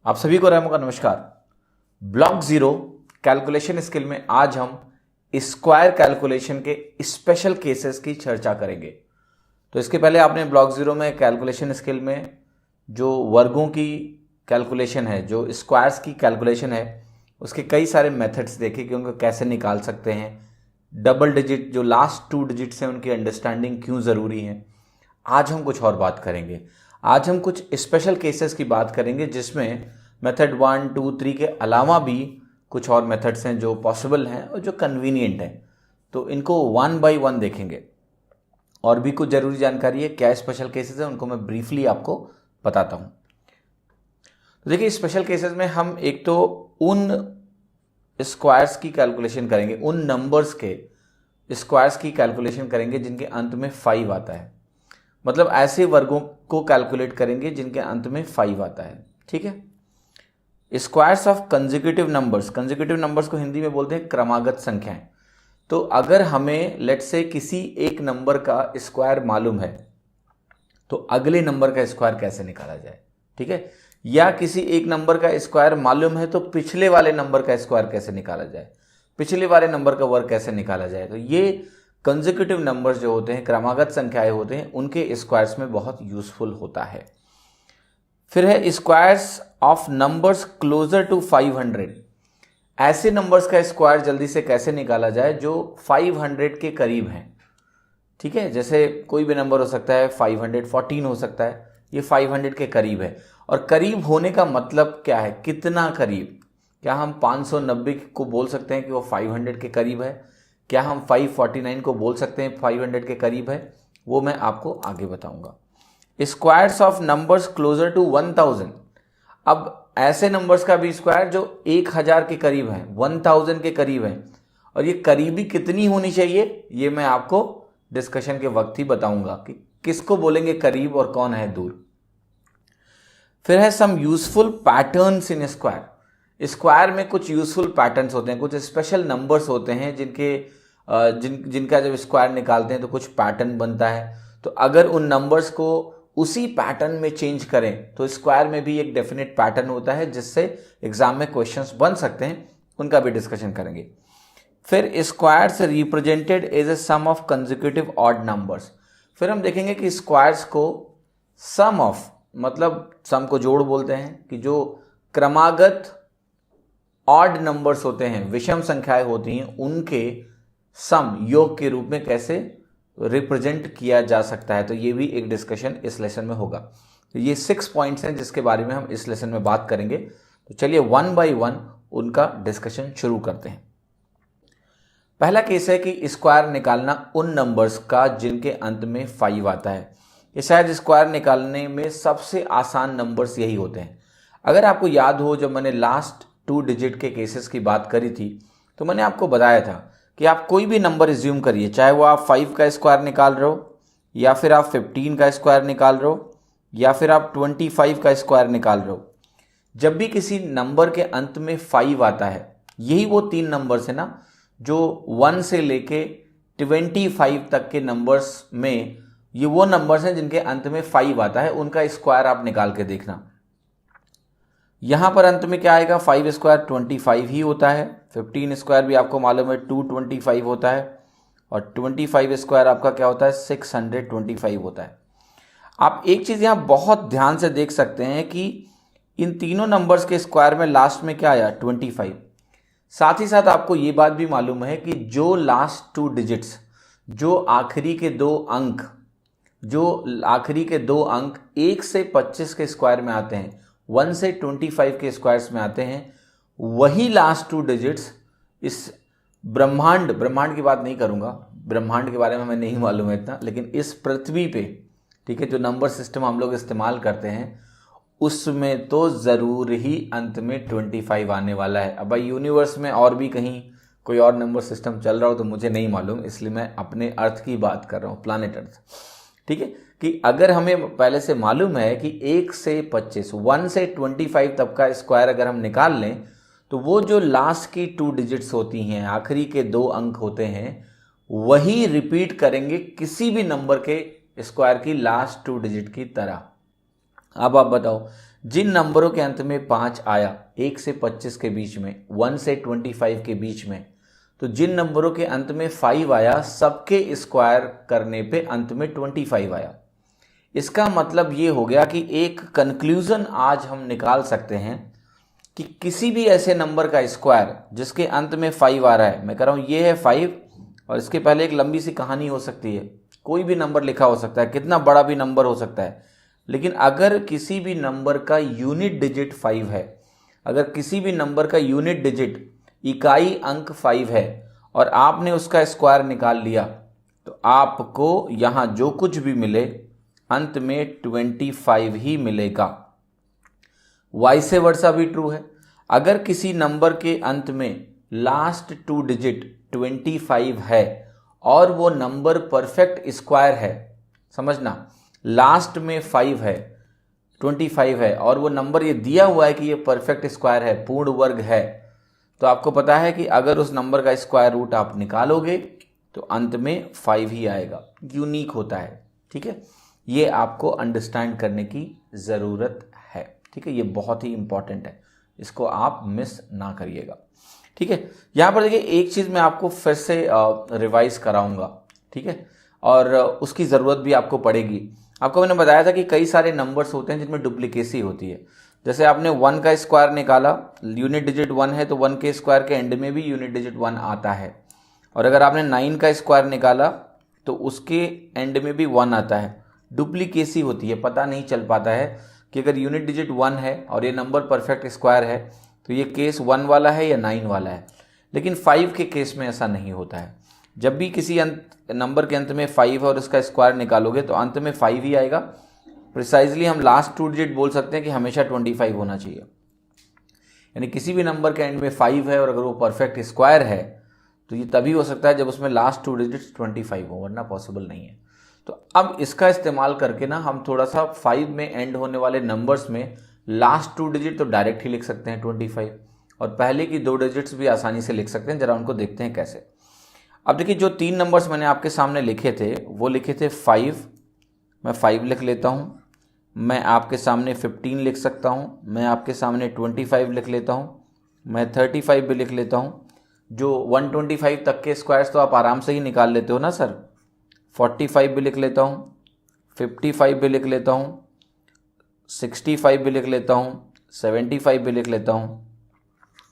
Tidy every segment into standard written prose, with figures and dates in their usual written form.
आप सभी को रैमो का नमस्कार। ब्लॉक जीरो कैलकुलेशन स्किल में आज हम स्क्वायर कैलकुलेशन के स्पेशल केसेस की चर्चा करेंगे। तो इसके पहले आपने ब्लॉक जीरो में कैलकुलेशन स्किल में जो वर्गों की कैलकुलेशन है, जो स्क्वायर्स की कैलकुलेशन है, उसके कई सारे मेथड्स देखे कि उनको कैसे निकाल सकते हैं। डबल डिजिट जो लास्ट 2 डिजिट्स हैं उनकी अंडरस्टैंडिंग क्यों ज़रूरी है। आज हम कुछ और बात करेंगे। आज हम कुछ स्पेशल केसेस की बात करेंगे जिसमें मेथड 1, 2, 3 के अलावा भी कुछ और मेथड्स हैं जो पॉसिबल हैं और जो कन्वीनियंट हैं। तो इनको 1 बाय 1 देखेंगे और भी कुछ ज़रूरी जानकारी है, क्या स्पेशल केसेस हैं उनको मैं ब्रीफली आपको बताता हूँ। तो देखिए, स्पेशल केसेस में हम एक तो उन स्क्वायर्स की कैलकुलेशन करेंगे, उन नंबर्स के स्क्वायर्स की कैलकुलेशन करेंगे जिनके अंत में 5 आता है। मतलब ऐसे वर्गों को कैलकुलेट करेंगे जिनके अंत में 5 आता है। ठीक है। Squares of consecutive numbers, consecutive numbers को हिंदी में बोलते हैं क्रमागत संख्याएं। तो अगर हमें लेट से किसी एक नंबर का स्क्वायर मालूम है तो अगले नंबर का स्क्वायर कैसे निकाला जाए। ठीक है। या किसी एक नंबर का स्क्वायर मालूम है तो पिछले वाले नंबर का स्क्वायर कैसे निकाला जाए, पिछले वाले नंबर का वर्ग कैसे निकाला जाए। तो ये कंसेक्यूटिव नंबर्स जो होते हैं, क्रमागत संख्याएं होते हैं, उनके स्क्वायर्स में बहुत यूजफुल होता है। फिर है squares of numbers closer to 500। ऐसे नंबर्स का स्क्वायर जल्दी से कैसे निकाला जाए जो 500 के करीब हैं। ठीक है। जैसे कोई भी नंबर हो सकता है, 514 हो सकता है, ये 500 के करीब है। और करीब होने का मतलब क्या है, कितना करीब। क्या हम 590 को बोल सकते हैं कि वो 500 के करीब है? क्या हम 549 को बोल सकते हैं 500 के करीब है? वो मैं आपको आगे बताऊंगा। Squares of numbers closer to 1000। अब ऐसे नंबर्स का भी स्क्वायर जो 1000 के करीब है, 1000 के करीब है। और ये करीबी कितनी होनी चाहिए ये मैं आपको डिस्कशन के वक्त ही बताऊंगा कि किसको बोलेंगे करीब और कौन है दूर। फिर है some useful patterns in square. Square में कुछ यूजफुल पैटर्न्स होते हैं, कुछ स्पेशल नंबर्स होते हैं जिनका जब स्क्वायर निकालते हैं तो कुछ पैटर्न बनता है। तो अगर उन नंबर्स को उसी पैटर्न में चेंज करें तो स्क्वायर में भी एक डेफिनेट पैटर्न होता है जिससे एग्जाम में क्वेश्चंस बन सकते हैं, उनका भी डिस्कशन करेंगे। फिर squares represented as a sum of consecutive odd numbers. फिर हम देखेंगे कि स्क्वायर्स को सम ऑफ, मतलब सम को जोड़ बोलते हैं, कि जो क्रमागत ऑड नंबर्स होते हैं, विषम संख्याएं होती हैं, उनके सम योग के रूप में कैसे रिप्रेजेंट किया जा सकता है। तो ये भी एक डिस्कशन इस लेसन में होगा। तो ये 6 पॉइंट्स हैं जिसके बारे में हम इस लेसन में बात करेंगे। तो चलिए 1 बाय 1 उनका डिस्कशन शुरू करते हैं। पहला केस है कि स्क्वायर निकालना उन नंबर्स का जिनके अंत में 5 आता है। ये शायद स्क्वायर निकालने में सबसे आसान नंबर्स यही होते हैं। अगर आपको याद हो, जब मैंने लास्ट 2 डिजिट के केसेस की बात करी थी तो मैंने आपको बताया था कि आप कोई भी नंबर एज्यूम करिए, चाहे वो आप 5 का स्क्वायर निकाल रहे हो, या फिर आप 15 का स्क्वायर निकाल रहे हो, या फिर आप 25 का स्क्वायर निकाल रहे हो। जब भी किसी नंबर के अंत में 5 आता है, यही वो 3 नंबर्स है ना जो 1 से लेके 25 तक के नंबर्स में, ये वो नंबर्स हैं जिनके अंत में 5 आता है, उनका स्क्वायर आप निकाल के देखना। यहां पर अंत में क्या आएगा, 5 स्क्वायर 25 ही होता है। 15 स्क्वायर भी आपको मालूम है 225 होता है, और 25 स्क्वायर आपका क्या होता है, 625 होता है। आप एक चीज यहां बहुत ध्यान से देख सकते हैं कि इन तीनों नंबर्स के स्क्वायर में लास्ट में क्या आया, 25। साथ ही साथ आपको ये बात भी मालूम है कि जो लास्ट 2 डिजिट्स, जो आखिरी के दो अंक 1 से 25 के स्क्वायर में आते हैं, 1 से 25 के स्क्वायर्स में आते हैं, वही लास्ट 2 डिजिट्स इस ब्रह्मांड की बात नहीं करूंगा, ब्रह्मांड के बारे में हमें नहीं मालूम है इतना, लेकिन इस पृथ्वी पे, ठीक है, जो नंबर सिस्टम हम लोग इस्तेमाल करते हैं उसमें तो ज़रूर ही अंत में 25 आने वाला है। अब भाई यूनिवर्स में और भी कहीं कोई और नंबर सिस्टम चल रहा हो तो मुझे नहीं मालूम, इसलिए मैं अपने अर्थ की बात कर रहा हूँ, प्लानेट अर्थ। ठीक है, कि अगर हमें पहले से मालूम है कि 1 से 25, 1 से 25 तक का स्क्वायर अगर हम निकाल लें तो वो जो लास्ट की 2 डिजिट्स होती हैं, आखिरी के 2 अंक होते हैं, वही रिपीट करेंगे किसी भी नंबर के स्क्वायर की लास्ट 2 डिजिट की तरह। अब आप बताओ, जिन नंबरों के अंत में 5 आया 1 से 25 के बीच में, 1 से 25 के बीच में, तो जिन नंबरों के अंत में 5 आया सबके स्क्वायर करने पे अंत में 25 आया। इसका मतलब ये हो गया कि एक कंक्लूजन आज हम निकाल सकते हैं कि किसी भी ऐसे नंबर का स्क्वायर जिसके अंत में 5 आ रहा है, मैं कह रहा हूं ये है 5 और इसके पहले एक लंबी सी कहानी हो सकती है, कोई भी नंबर लिखा हो सकता है, कितना बड़ा भी नंबर हो सकता है, लेकिन अगर किसी भी नंबर का यूनिट डिजिट 5 है, अगर किसी भी नंबर का यूनिट डिजिट इकाई अंक 5 है और आपने उसका स्क्वायर निकाल लिया, तो आपको यहां जो कुछ भी मिले अंत में 25 ही मिलेगा। वाइसे वर्सा भी ट्रू है। अगर किसी नंबर के अंत में लास्ट 2 डिजिट 25 है और वो नंबर परफेक्ट स्क्वायर है, समझना लास्ट में 5 है, 25 है और वो नंबर ये दिया हुआ है कि ये परफेक्ट स्क्वायर है, पूर्ण वर्ग है, तो आपको पता है कि अगर उस नंबर का स्क्वायर रूट आप निकालोगे तो अंत में 5 ही आएगा। यूनिक होता है, ठीक है, ये आपको अंडरस्टैंड करने की ज़रूरत है, ठीक है, ये बहुत ही इंपॉर्टेंट है, इसको आप मिस ना करिएगा, ठीक है। यहाँ पर देखिए एक चीज़ मैं आपको फिर से रिवाइज कराऊंगा, ठीक है, और उसकी ज़रूरत भी आपको पड़ेगी। आपको मैंने बताया था कि कई सारे नंबर्स होते हैं जिनमें डुप्लीकेसी होती है। जैसे आपने 1 का स्क्वायर निकाला, यूनिट डिजिट 1 है, तो 1 के स्क्वायर के एंड में भी यूनिट डिजिट 1 आता है, और अगर आपने 9 का स्क्वायर निकाला तो उसके एंड में भी 1 आता है। डुप्लीकेसी होती है, पता नहीं चल पाता है कि अगर यूनिट डिजिट 1 है और ये नंबर परफेक्ट स्क्वायर है तो ये केस 1 वाला है या 9 वाला है, लेकिन 5 के केस में ऐसा नहीं होता है। जब भी किसी नंबर के अंत में 5 है और उसका स्क्वायर निकालोगे तो अंत में 5 ही आएगा। प्रिसाइजली हम लास्ट 2 डिजिट बोल सकते हैं कि हमेशा 25 होना चाहिए, यानी किसी भी नंबर के एंड में 5 है और अगर वो परफेक्ट स्क्वायर है तो ये तभी हो सकता है जब उसमें लास्ट 2 डिजिट्स 25 हो, वरना पॉसिबल नहीं है। तो अब इसका इस्तेमाल करके ना हम थोड़ा सा 5 में एंड होने वाले नंबर्स में लास्ट 2 डिजिट तो डायरेक्ट ही लिख सकते हैं 25, और पहले की 2 डिजिट्स भी आसानी से लिख सकते हैं। जरा उनको देखते हैं कैसे। अब देखिए जो 3 नंबर्स मैंने आपके सामने लिखे थे वो लिखे थे 5, मैं 5 लिख लेता हूँ, मैं आपके सामने 15 लिख सकता हूँ, मैं आपके सामने 25 लिख लेता हूँ, मैं 35 भी लिख लेता हूँ। जो 125 तक के स्क्वायर्स तो आप आराम से ही निकाल लेते हो ना सर। 45 भी लिख लेता हूँ, 55 भी लिख लेता हूँ, 65 भी लिख लेता हूँ, 75 भी लिख लेता हूँ,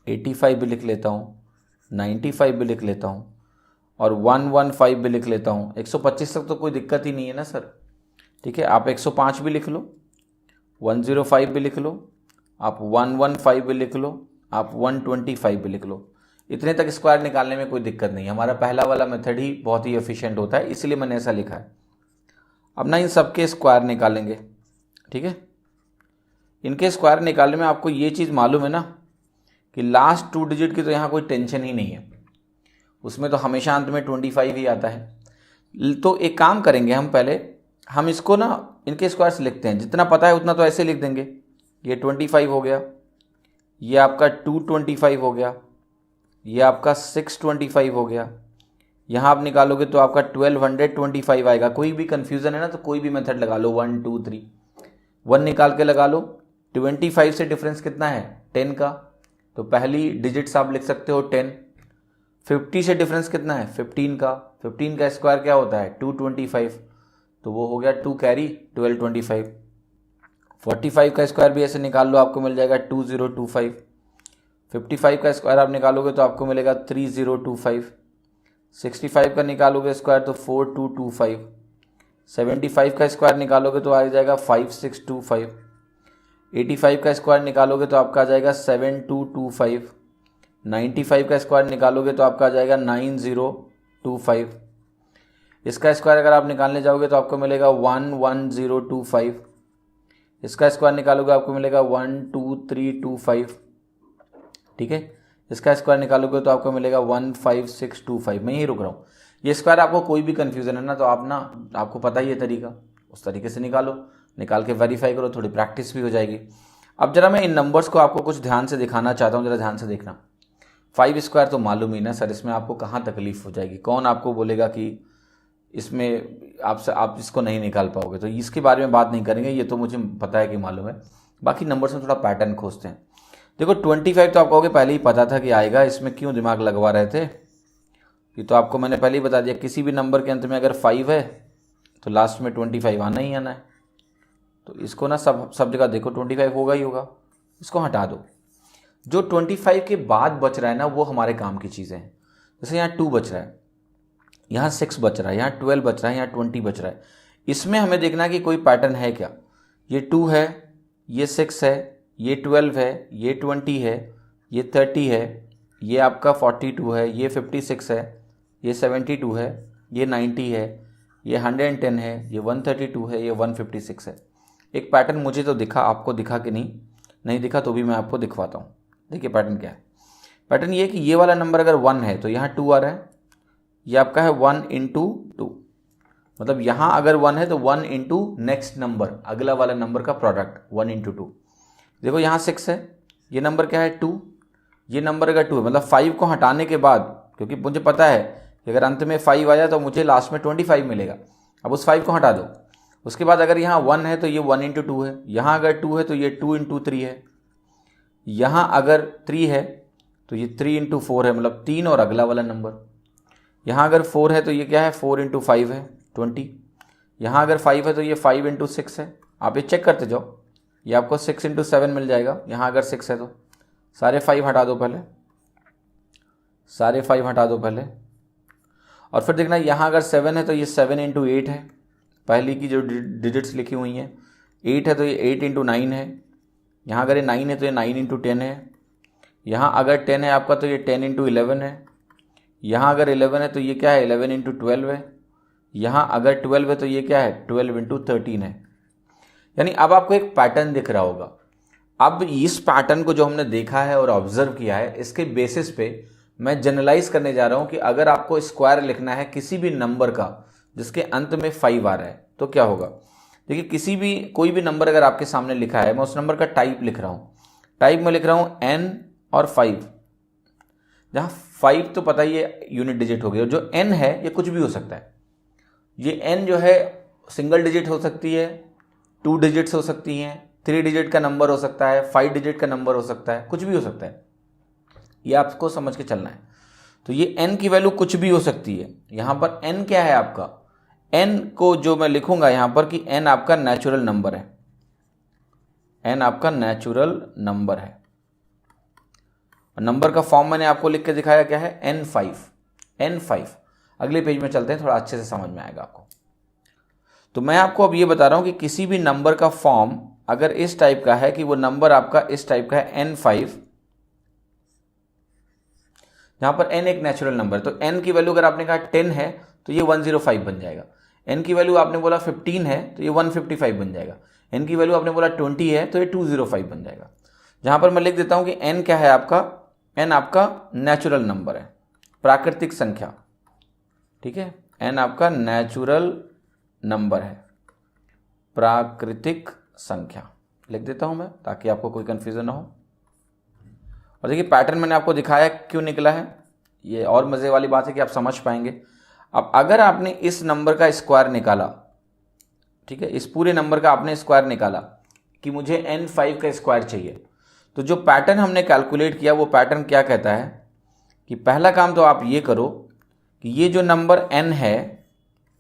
85 भी लिख लेता हूँ, 95 भी लिख लेता हूँ और 115 भी लिख लेता हूँ। 125 तक तो कोई दिक्कत ही नहीं है ना सर, ठीक है। आप 105 भी लिख लो, 105 भी लिख लो, आप 115 भी लिख लो, आप 125 भी लिख लो। इतने तक स्क्वायर निकालने में कोई दिक्कत नहीं है। हमारा पहला वाला मेथड ही बहुत ही एफिशिएंट होता है, इसलिए मैंने ऐसा लिखा है। अब ना इन सबके स्क्वायर निकालेंगे, ठीक है। इनके स्क्वायर निकालने में आपको ये चीज़ मालूम है ना कि लास्ट 2 डिजिट की तो यहाँ कोई टेंशन ही नहीं है, उसमें तो हमेशा अंत में 25 ही आता है। तो एक काम करेंगे, हम पहले हम इसको ना इनके स्क्वायर्स लिखते हैं, जितना पता है उतना तो ऐसे लिख देंगे। ये 25 हो गया, ये आपका 225 हो गया, ये आपका 625 हो गया। यहाँ आप निकालोगे तो आपका 1225 आएगा। कोई भी कन्फ्यूज़न है ना तो कोई भी मेथड लगा लो, 1 2 3 1 निकाल के लगा लो। 25 से डिफरेंस कितना है 10 का, तो पहली डिजिट्स आप लिख सकते हो 10। 50 से डिफरेंस कितना है 15 का, 15 का स्क्वायर क्या होता है 225, तो वो हो गया 2 कैरी 1225। 45 का स्क्वायर भी ऐसे निकाल लो, आपको मिल जाएगा 2025। 55 का स्क्वायर आप निकालोगे तो आपको मिलेगा 3025। 65 का निकालोगे स्क्वायर तो 4225। 75 का स्क्वायर निकालोगे तो आ जाएगा 5625। 85 का स्क्वायर निकालोगे तो आपका आ जाएगा 7225। 95 का स्क्वायर निकालोगे तो आपका आ जाएगा 9025। इसका स्क्वायर अगर आप निकालने जाओगे तो आपको मिलेगा 11025। इसका स्क्वायर निकालोगे आपको मिलेगा 12325, ठीक है। इसका स्क्वायर निकालोगे तो आपको मिलेगा 15625। मैं यही रुक रहा हूँ। ये स्क्वायर आपको कोई भी कन्फ्यूजन है ना तो आप ना, आपको पता ही है तरीका, उस तरीके से निकालो, निकाल के वेरीफाई करो, थोड़ी प्रैक्टिस भी हो जाएगी। अब जरा मैं इन नंबर्स को आपको कुछ ध्यान से दिखाना चाहता हूँ, जरा ध्यान से देखना। 5 स्क्वायर तो मालूम ही ना सर, इसमें आपको कहाँ तकलीफ हो जाएगी, कौन आपको बोलेगा कि इसमें आप इसको नहीं निकाल पाओगे, तो इसके बारे में बात नहीं करेंगे, ये तो मुझे पता है कि मालूम है। बाकी नंबर्स में थोड़ा पैटर्न खोजते हैं। देखो 25 तो आप कहोगे पहले ही पता था कि आएगा, इसमें क्यों दिमाग लगवा रहे थे, ये तो आपको मैंने पहले ही बता दिया। किसी भी नंबर के अंत में अगर 5 है तो लास्ट में 25 आना ही आना है। तो इसको ना सब जगह देखो 25 होगा ही होगा, इसको हटा दो। जो 25 के बाद बच रहा है ना वो हमारे काम की चीज़ें हैं। जैसे यहाँ 2 बच रहा है, यहाँ 6 बच रहा है, यहाँ 12 बच रहा है, यहाँ 20 बच रहा है। इसमें हमें देखना है कि कोई पैटर्न है क्या। ये 2 है, ये 6 है, ये 12 है, ये 20 है, ये 30 है, ये आपका 42 है, ये 56 है, ये 72 है, ये 90 है, ये 110 है, ये 132 है, ये 156 है। एक पैटर्न मुझे तो दिखा, आपको दिखा कि नहीं दिखा तो भी मैं आपको दिखवाता हूँ। देखिए पैटर्न क्या है। पैटर्न ये है कि ये वाला नंबर अगर 1 है तो यहाँ 2 आ रहा है, ये आपका है 1 × 2, मतलब यहाँ अगर 1 है तो 1 × नेक्स्ट नंबर, अगला वाला नंबर का प्रोडक्ट 1 × 2। देखो यहाँ 6 है, ये नंबर क्या है 2, ये नंबर अगर 2 है मतलब 5 को हटाने के बाद, क्योंकि मुझे पता है कि अगर अंत में 5 आया तो मुझे लास्ट में 25 मिलेगा। अब उस 5 को हटा दो। उसके बाद अगर यहाँ 1 है तो ये 1 × 2 है, यहाँ अगर 2 है तो ये 2 × 3 है, यहाँ अगर 3 है तो ये 3 × 4 है, मतलब 3 और अगला वाला नंबर। यहाँ अगर 4 है तो ये क्या है 4 × 5 है 20। यहाँ अगर 5 है तो ये 5 × 6 है। आप ये चेक करते जाओ, ये आपको 6 × 7 मिल जाएगा। यहाँ अगर 6 है तो सारे 5 हटा दो पहले, सारे 5 हटा दो पहले। और फिर देखना यहाँ अगर 7 है तो ये 7 × 8 है, पहली की जो डिजिट्स लिखी हुई हैं। 8 है तो ये 8 × 9 है। यहाँ अगर ये 9 है तो ये 9 × 10 है। यहाँ अगर 10 है आपका तो ये 10 × 11 है। यहाँ अगर 11 है तो ये क्या है 11 × 12 है। यहाँ अगर 12 है तो ये क्या है 12 × 13 है। यानी अब आपको एक पैटर्न दिख रहा होगा। अब इस पैटर्न को जो हमने देखा है और ऑब्जर्व किया है, इसके बेसिस पे मैं जनरलाइज करने जा रहा हूँ कि अगर आपको स्क्वायर लिखना है किसी भी नंबर का जिसके अंत में 5 आ रहा है तो क्या होगा। देखिए कोई भी नंबर अगर आपके सामने लिखा है, मैं उस नंबर का टाइप लिख रहा हूँ। टाइप में लिख रहा हूँ n और 5, जहाँ 5 तो पता ही है यूनिट डिजिट हो गई, और जो n है ये कुछ भी हो सकता है। ये n जो है सिंगल डिजिट हो सकती है, 2 डिजिट्स हो सकती हैं, 3 डिजिट का नंबर हो सकता है, 5 डिजिट का नंबर हो सकता है, कुछ भी हो सकता है। ये आपको समझ के चलना है। तो ये n की वैल्यू कुछ भी हो सकती है। यहाँ पर n क्या है आपका, n को जो मैं लिखूंगा यहाँ पर कि n आपका नेचुरल नंबर है, n आपका नेचुरल नंबर है। नंबर का फॉर्म मैंने आपको लिख के दिखाया क्या है n5। अगले पेज में चलते हैं, थोड़ा अच्छे से समझ में आएगा आपको। तो मैं आपको अब ये बता रहा हूं कि किसी भी नंबर का फॉर्म अगर इस टाइप का है कि वो नंबर आपका इस टाइप का है n5, जहां पर n एक नेचुरल नंबर है। तो n की वैल्यू अगर आपने कहा 10 है तो ये 105 बन जाएगा। n की वैल्यू आपने बोला 15 है तो ये 155 बन जाएगा। n की वैल्यू आपने बोला 20 है तो ये 205 बन जाएगा। जहां पर मैं लिख देता हूं कि n क्या है आपका, n आपका नेचुरल नंबर है, प्राकृतिक संख्या। ठीक है, n आपका नेचुरल नंबर है, प्राकृतिक संख्या लिख देता हूं मैं ताकि आपको कोई कंफ्यूजन ना हो। और देखिए पैटर्न मैंने आपको दिखाया क्यों निकला है, ये और मजे वाली बात है कि आप समझ पाएंगे। अब अगर आपने इस नंबर का स्क्वायर निकाला, ठीक है, इस पूरे नंबर का आपने स्क्वायर निकाला कि मुझे n5 का स्क्वायर चाहिए, तो जो पैटर्न हमने कैलकुलेट किया वो पैटर्न क्या कहता है कि पहला काम तो आप ये करो कि ये जो नंबर n है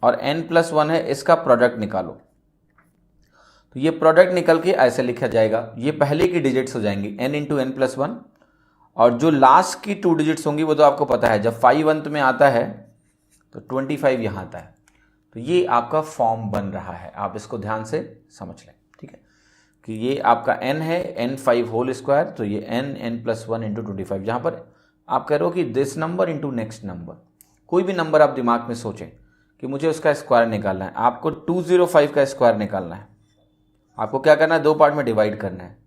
और n+1 है इसका प्रोडक्ट निकालो। तो ये प्रोडक्ट निकल के ऐसे लिखा जाएगा, ये पहले की डिजिट्स हो जाएंगी n × n+1, और जो लास्ट की 2 डिजिट्स होंगी वो तो आपको पता है, जब 5 अंत में आता है तो 25 यहाँ आता है। तो ये आपका फॉर्म बन रहा है, आप इसको ध्यान से समझ लें। ठीक है, कि ये आपका n है n5 होल स्क्वायर, तो ये n+1 × 25, जहाँ पर आप कह रहे हो कि this number into next number. कोई भी नंबर आप दिमाग में सोचें कि मुझे उसका स्क्वायर निकालना है, आपको 205 का स्क्वायर निकालना है। आपको क्या करना है, 2 पार्ट में डिवाइड करना है।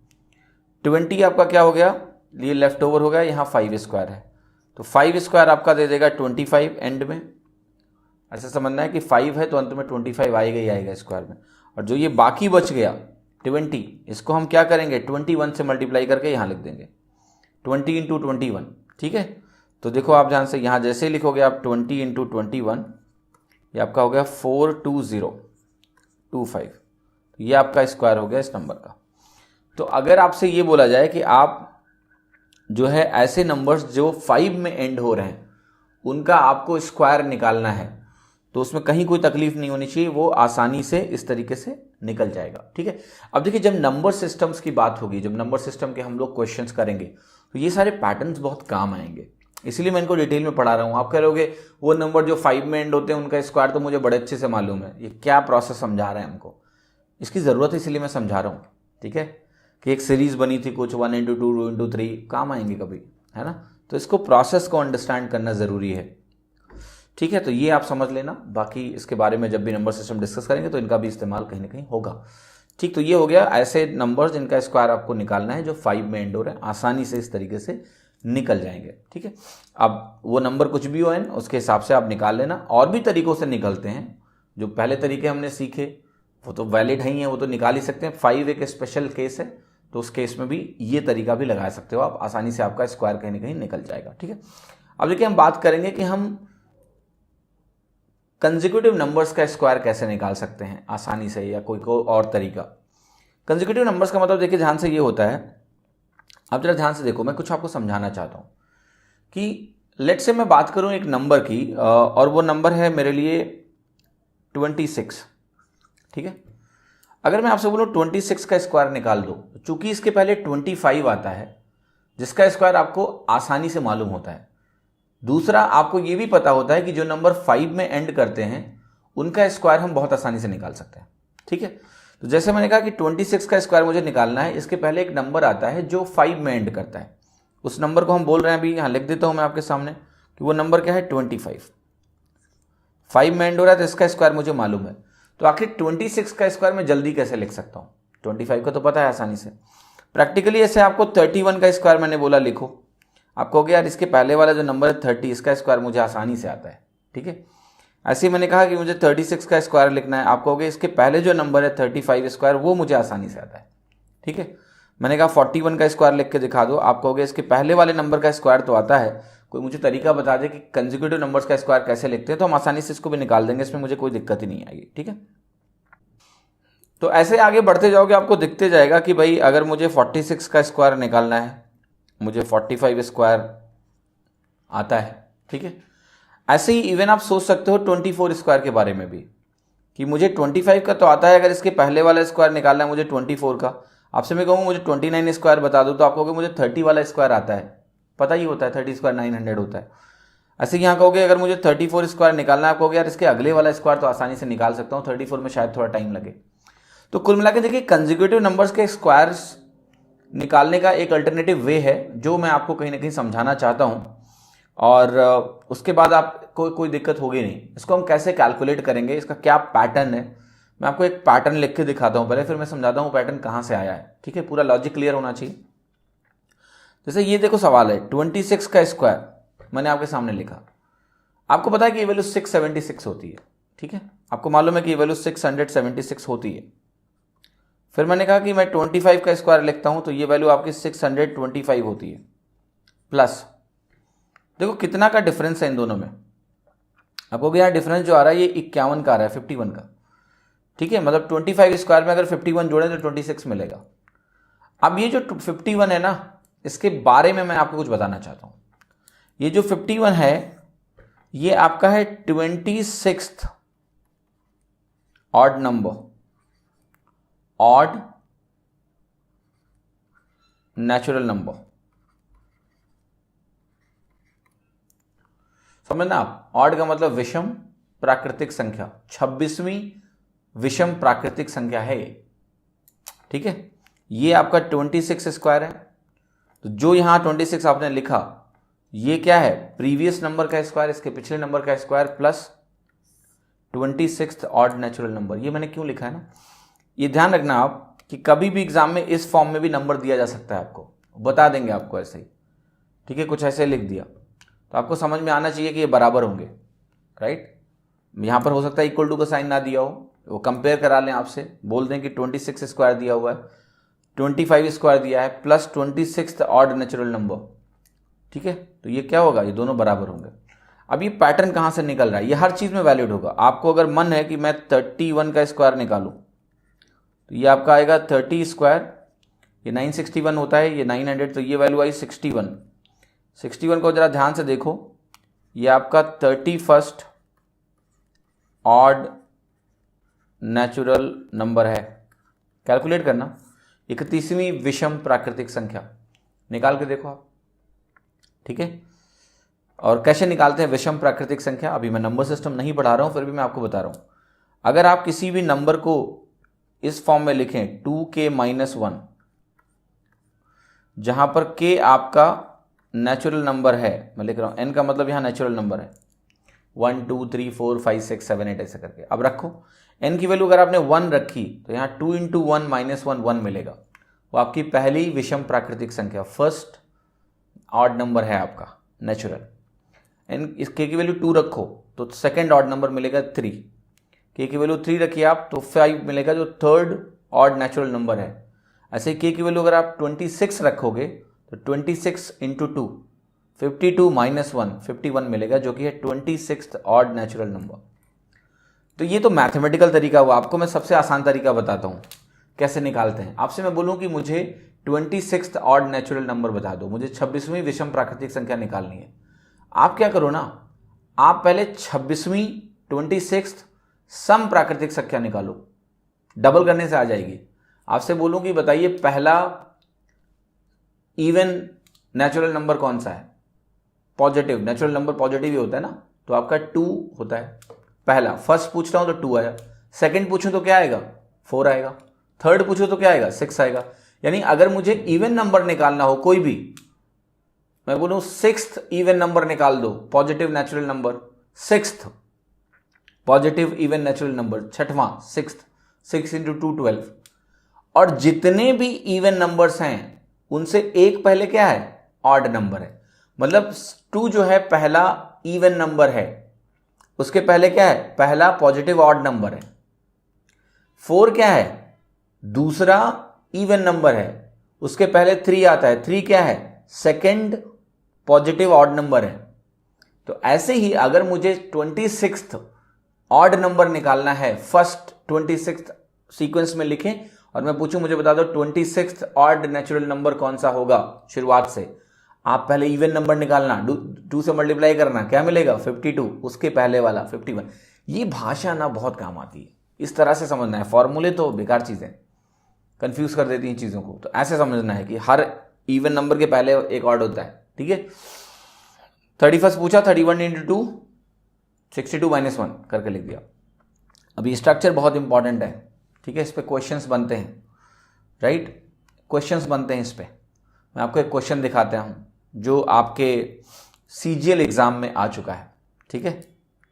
20 आपका क्या हो गया, ये लेफ्ट ओवर हो गया, यहाँ 5 स्क्वायर है तो 5 स्क्वायर आपका दे देगा 25 एंड में। ऐसा समझना है कि 5 है तो अंत में 25 आएगा ही आएगा स्क्वायर में। और जो ये बाकी बच गया 20, इसको हम क्या करेंगे 21 से मल्टीप्लाई करके यहाँ लिख देंगे 20 × 21। ठीक है, तो देखो आप ध्यान से यहाँ जैसे ही लिखोगे आप 20 × 21, ये आपका हो गया 42025, ये आपका स्क्वायर हो गया इस नंबर का। तो अगर आपसे ये बोला जाए कि आप जो है ऐसे नंबर्स जो 5 में एंड हो रहे हैं उनका आपको स्क्वायर निकालना है, तो उसमें कहीं कोई तकलीफ नहीं होनी चाहिए, वो आसानी से इस तरीके से निकल जाएगा। ठीक है, अब देखिए जब नंबर सिस्टम्स की बात होगी, जब नंबर सिस्टम के हम लोग क्वेश्चंस करेंगे तो ये सारे पैटर्न्स बहुत काम आएंगे, इसलिए मैं इनको डिटेल में पढ़ा रहा हूँ। आप कह रहे होगे वो नंबर जो 5 में एंड होते हैं उनका स्क्वायर तो मुझे बड़े अच्छे से मालूम है, ये क्या प्रोसेस समझा रहे हैं हमको, इसकी ज़रूरत है इसलिए मैं समझा रहा हूँ। ठीक है, कि एक सीरीज बनी थी कुछ 1 into 2 2 into 3 काम आएंगे कभी, है ना, तो इसको प्रोसेस को अंडरस्टैंड करना ज़रूरी है। ठीक है, तो ये आप समझ लेना, बाकी इसके बारे में जब भी नंबर सिस्टम डिस्कस करेंगे तो इनका भी इस्तेमाल कहीं ना कहीं होगा। ठीक, तो ये हो गया ऐसे नंबर्स जिनका स्क्वायर आपको निकालना है जो 5 में एंड हो रहे हैं, आसानी से इस तरीके से निकल जाएंगे। ठीक है, अब वो नंबर कुछ भी हो उसके हिसाब से आप निकाल लेना। और भी तरीकों से निकलते हैं, जो पहले तरीके हमने सीखे वो तो वैलिड ही हैं, वो तो निकाल ही सकते हैं। 5 एक स्पेशल केस है, तो उस केस में भी ये तरीका भी लगा सकते हो आप, आसानी से आपका स्क्वायर कहीं ना कहीं निकल जाएगा। ठीक है, अब देखिए हम बात करेंगे कि हम कंसेक्यूटिव नंबर्स का स्क्वायर कैसे निकाल सकते हैं आसानी से, या कोई और तरीका। कंसेक्यूटिव नंबर्स का मतलब देखिए ध्यान से ये होता है, अब जरा ध्यान से देखो, मैं कुछ आपको समझाना चाहता हूँ कि लेट्स से मैं बात करूँ एक नंबर की, और वो नंबर है मेरे लिए 26। ठीक है, अगर मैं आपसे बोलूँ 26 का स्क्वायर निकाल दो, चूंकि इसके पहले 25 आता है जिसका स्क्वायर आपको आसानी से मालूम होता है। दूसरा, आपको ये भी पता होता है कि जो नंबर 5 में एंड करते हैं उनका स्क्वायर हम बहुत आसानी से निकाल सकते हैं। ठीक है, तो जैसे मैंने कहा कि 26 का स्क्वायर मुझे निकालना है, इसके पहले एक नंबर आता है जो 5 में एंड करता है, उस नंबर को हम बोल रहे हैं, अभी यहाँ लिख देता हूँ मैं आपके सामने कि वो नंबर क्या है 25। 5 में एंड हो रहा है तो इसका स्क्वायर मुझे मालूम है, तो आखिर 26 का स्क्वायर मैं जल्दी कैसे लिख सकता हूँ? 25 का तो पता है आसानी से। प्रैक्टिकली ऐसे आपको 31 का स्क्वायर मैंने बोला लिखो, आप कहोगे यार इसके पहले वाला जो नंबर है 30, इसका स्क्वायर मुझे आसानी से आता है। ठीक है, ऐसे ही मैंने कहा कि मुझे 36 का स्क्वायर लिखना है, आप कहोगे इसके पहले जो नंबर है 35 स्क्वायर, वो मुझे आसानी से आता है। ठीक है, मैंने कहा 41 का स्क्वायर लिख के दिखा दो, आप कहोगे इसके पहले वाले नंबर का स्क्वायर तो आता है, कोई मुझे तरीका बता दे कि कंसेक्यूटिव नंबर्स का स्क्वायर कैसे लिखते हैं, तो हम आसानी से इसको भी निकाल देंगे, इसमें मुझे कोई दिक्कत ही नहीं आएगी। ठीक है, तो ऐसे आगे बढ़ते जाओगे आपको दिखते जाएगा कि भाई अगर मुझे 46 का स्क्वायर निकालना है, मुझे 45 स्क्वायर आता है। ठीक है, ऐसे ही इवन आप सोच सकते हो 24 स्क्वायर के बारे में भी कि मुझे 25 का तो आता है, अगर इसके पहले वाला स्क्वायर निकालना है मुझे 24 का, आपसे मैं कहूँ मुझे 29 स्क्वायर बता दो, तो आप कहोगे मुझे 30 वाला स्क्वायर आता है, पता ही होता है 30 स्क्वायर 900 होता है। ऐसे यहाँ कहोगे अगर मुझे 34 स्क्वायर निकालना है, आप कहोगे यार इसके अगले वाला स्क्वायर तो आसानी से निकाल सकता हूँ, 34 में शायद थोड़ा टाइम लगे। तो कुल मिला के देखिए कंसेक्यूटिव नंबर्स के स्क्वायर्स निकालने का एक अल्टरनेटिव वे है जो मैं आपको कहीं ना कहीं समझाना चाहता हूँ, और उसके बाद आपको कोई दिक्कत होगी नहीं। इसको हम कैसे कैलकुलेट करेंगे, इसका क्या पैटर्न है, मैं आपको एक पैटर्न लिख के दिखाता हूँ पहले, फिर मैं समझाता हूँ पैटर्न कहाँ से आया है। ठीक है, पूरा लॉजिक क्लियर होना चाहिए। जैसे ये देखो सवाल है 26 का स्क्वायर मैंने आपके सामने लिखा, आपको पता है कि ये वैल्यू 676 होती है। ठीक है, आपको मालूम है कि ये वैल्यू 676 होती है। फिर मैंने कहा कि मैं 25 का स्क्वायर लिखता हूं तो ये वैल्यू आपकी 625 होती है, प्लस देखो कितना का डिफरेंस है इन दोनों में। आपको यहाँ डिफरेंस जो आ रहा है ये 51 का आ रहा है, 51 का। ठीक है, मतलब 25 स्क्वायर में अगर 51 जोड़ें तो 26 मिलेगा। अब ये जो 51 है ना, इसके बारे में मैं आपको कुछ बताना चाहता हूं। ये जो 51 है ये आपका है 26th odd number, odd natural number, समझना आप। ऑड का मतलब विषम प्राकृतिक संख्या, 26वीं विषम प्राकृतिक संख्या है ये। ठीक है, ये आपका 26 स्क्वायर है, तो जो यहां 26 आपने लिखा ये क्या है, प्रीवियस नंबर का स्क्वायर, इसके पिछले नंबर का square plus 26th odd natural number. ये मैंने क्यों लिखा है ना, ये ध्यान रखना आप कि कभी भी एग्जाम में इस फॉर्म में भी नंबर दिया जा सकता है, आपको बता देंगे आपको ऐसे ही। ठीक है, कुछ ऐसे लिख दिया तो आपको समझ में आना चाहिए कि ये बराबर होंगे, राइट। यहां पर हो सकता है इक्वल टू का साइन ना दिया हो, वो कंपेयर करा लें आपसे, बोल दें कि 26 स्क्वायर दिया हुआ है, 25 स्क्वायर दिया है, plus 26th odd natural number. ठीक है, तो ये क्या होगा, ये दोनों बराबर होंगे। अब ये पैटर्न कहां से निकल रहा है, ये हर चीज में वैलिड होगा। आपको अगर मन है कि मैं 31 का स्क्वायर निकालूं तो ये आपका आएगा 30 स्क्वायर ये 961 होता है, ये 900, तो ये वैल्यू आई 61। 61 को जरा ध्यान से देखो, ये आपका 31st ऑड नेचुरल नंबर है। कैलकुलेट करना, 31वीं विषम प्राकृतिक संख्या निकाल के देखो आप, ठीक है। और कैसे निकालते हैं विषम प्राकृतिक संख्या, अभी मैं नंबर सिस्टम नहीं पढ़ा रहा हूं, फिर भी मैं आपको बता रहा हूं। अगर आप किसी भी नंबर को इस फॉर्म में लिखें 2k-1, जहां पर k आपका नेचुरल नंबर है, मैं लिख रहा हूं n का मतलब यहां नेचुरल नंबर है, 1 2 3 4 5 6 7 8 ऐसे करके। अब रखो n की वैल्यू अगर आपने 1 रखी तो यहां 2 × 1 -1 1 मिलेगा, वो आपकी पहली विषम प्राकृतिक संख्या, फर्स्ट ऑड नंबर है आपका नेचुरल। n इस k की वैल्यू 2 रखो तो सेकेंड ऑड नंबर मिलेगा 3, k की वैल्यू 3 रखिए आप तो 5 मिलेगा, जो थर्ड ऑड नेचुरल नंबर है। ऐसे k की वैल्यू अगर आप 26 रखोगे तो 26 × 2 52 -1 51 मिलेगा, जो कि है 26th ऑड नेचुरल नंबर। तो ये तो मैथमेटिकल तरीका हुआ, आपको मैं सबसे आसान तरीका बताता हूं कैसे निकालते हैं। आपसे मैं बोलूं कि मुझे 26th ऑड नेचुरल नंबर बता दो, मुझे 26वीं विषम प्राकृतिक संख्या निकालनी है। आप क्या करो ना, आप पहले 26वीं 26th सम प्राकृतिक संख्या निकालो, डबल करने से आ जाएगी। आपसे बोलूं कि बताइए पहला इवन नेचुरल नंबर कौन सा है, पॉजिटिव नेचुरल नंबर, पॉजिटिव ही होता है ना, तो आपका 2 होता है पहला। फर्स्ट पूछ रहा हूं तो 2 आया, सेकंड पूछूं तो क्या आएगा 4 आएगा, थर्ड पूछूं तो क्या आएगा 6 आएगा। यानी अगर मुझे इवन नंबर निकालना हो कोई भी, मैं बोलूं 6th इवन नंबर निकाल दो, positive natural number, 6th positive even natural number, छठवां 6th, 6 × 2 12, और जितने भी इवन नंबर्स हैं उनसे एक पहले क्या है, ऑड नंबर है। मतलब 2 जो है पहला इवन नंबर है, उसके पहले क्या है, पहला पॉजिटिव ऑड नंबर है। 4 क्या है, दूसरा इवन नंबर है, उसके पहले 3 आता है, 3 क्या है, सेकंड पॉजिटिव ऑड नंबर है। तो ऐसे ही अगर मुझे 26th ऑड नंबर निकालना है, फर्स्ट 26th सीक्वेंस में लिखें और मैं पूछूं मुझे बता दो 26th ऑड नेचुरल नंबर कौन सा होगा शुरुआत से, आप पहले इवन नंबर निकालना, 2 से मल्टीप्लाई करना, क्या मिलेगा 52, उसके पहले वाला 51। ये भाषा ना बहुत काम आती है, इस तरह से समझना है, फॉर्मूले तो बेकार चीजें कंफ्यूज कर देती हैं चीजों को। तो ऐसे समझना है कि हर इवन नंबर के पहले एक ऑड होता है, ठीक है। 31 पूछा, 31 × 2 62 -1 करके लिख दिया। अभी स्ट्रक्चर बहुत इंपॉर्टेंट है, ठीक है, इस पे क्वेश्चंस बनते हैं, राइट, क्वेश्चंस बनते हैं इस पे। मैं आपको एक क्वेश्चन दिखाता हूं जो आपके CGL एग्जाम में आ चुका है, ठीक है,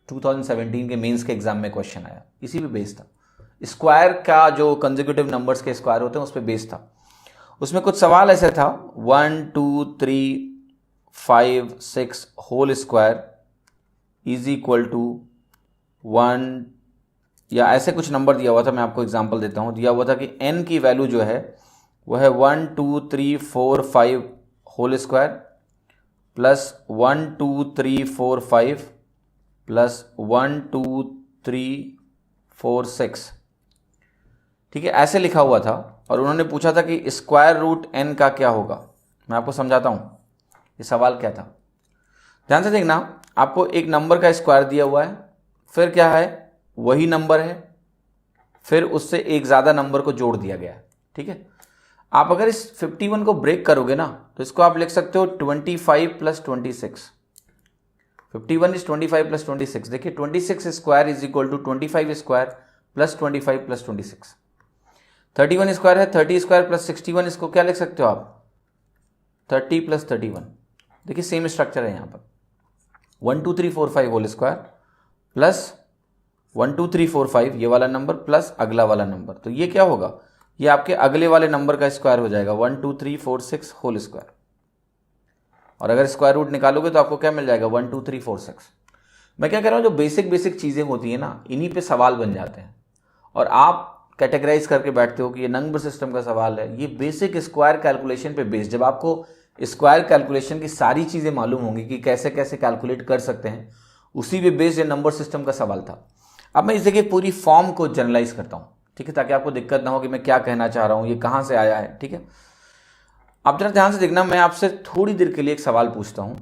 2017 के मेंस के एग्जाम में क्वेश्चन आया, इसी पे बेस्ड था। स्क्वायर का जो कंसेक्यूटिव नंबर्स के स्क्वायर होते हैं उस पे बेस्ड था। उसमें कुछ सवाल ऐसे था 1 2 3 5 6 whole square is equal to 1, या ऐसे कुछ नंबर दिया हुआ था। मैं आपको एग्जांपल देता हूं, दिया हुआ था कि n की वैल्यू जो है वो है 1 2 3 4 5 होल स्क्वायर प्लस 1 2 3 4 5 प्लस 1 2 3 4 6, ठीक है, ऐसे लिखा हुआ था। और उन्होंने पूछा था कि स्क्वायर रूट n का क्या होगा। मैं आपको समझाता हूं ये सवाल क्या था, ध्यान से देखना। आपको एक नंबर का स्क्वायर दिया हुआ है, फिर क्या है, वही नंबर है, फिर उससे एक ज्यादा नंबर को जोड़ दिया गया है, ठीक है। आप अगर इस 51 को ब्रेक करोगे ना तो इसको आप लिख सकते हो 25 + 26। 51 इज 25 + 26। देखिए 26 square is equal to 25 square plus 25 + 26। 31 square है, 30 स्क्वायर प्लस 61, इसको क्या लिख सकते हो आप 30 + 31। देखिए सेम स्ट्रक्चर है यहाँ पर, 1 2 3 4 5 होल स्क्वायर प्लस 1 2 3 4 5 ये वाला नंबर प्लस अगला वाला नंबर। तो ये क्या होगा, ये आपके अगले वाले नंबर का स्क्वायर हो जाएगा 1 2 3 4 6 होल स्क्वायर। और अगर स्क्वायर रूट निकालोगे तो आपको क्या मिल जाएगा 1 2 3 4 6। मैं क्या कह रहा हूं, जो बेसिक चीजें होती है ना, इन्हीं पे सवाल बन जाते हैं और आप कैटेगराइज करके बैठते हो कि ये नंबर सिस्टम का सवाल है। ये बेसिक स्क्वायर कैलकुलेशन पे बेस्ड, जब आपको स्क्वायर कैलकुलेशन की सारी चीजें मालूम होंगी कि कैसे कैसे कैलकुलेट कर सकते हैं, उसी पे बेस्ड नंबर सिस्टम का सवाल था। अब मैं इस जगह पूरी फॉर्म को जनरलाइज करता हूं, ठीक है, ताकि आपको दिक्कत ना हो कि मैं क्या कहना चाह रहा हूं, ये कहां से आया है, ठीक है। आप जरा ध्यान से देखना, मैं आपसे थोड़ी देर के लिए एक सवाल पूछता हूं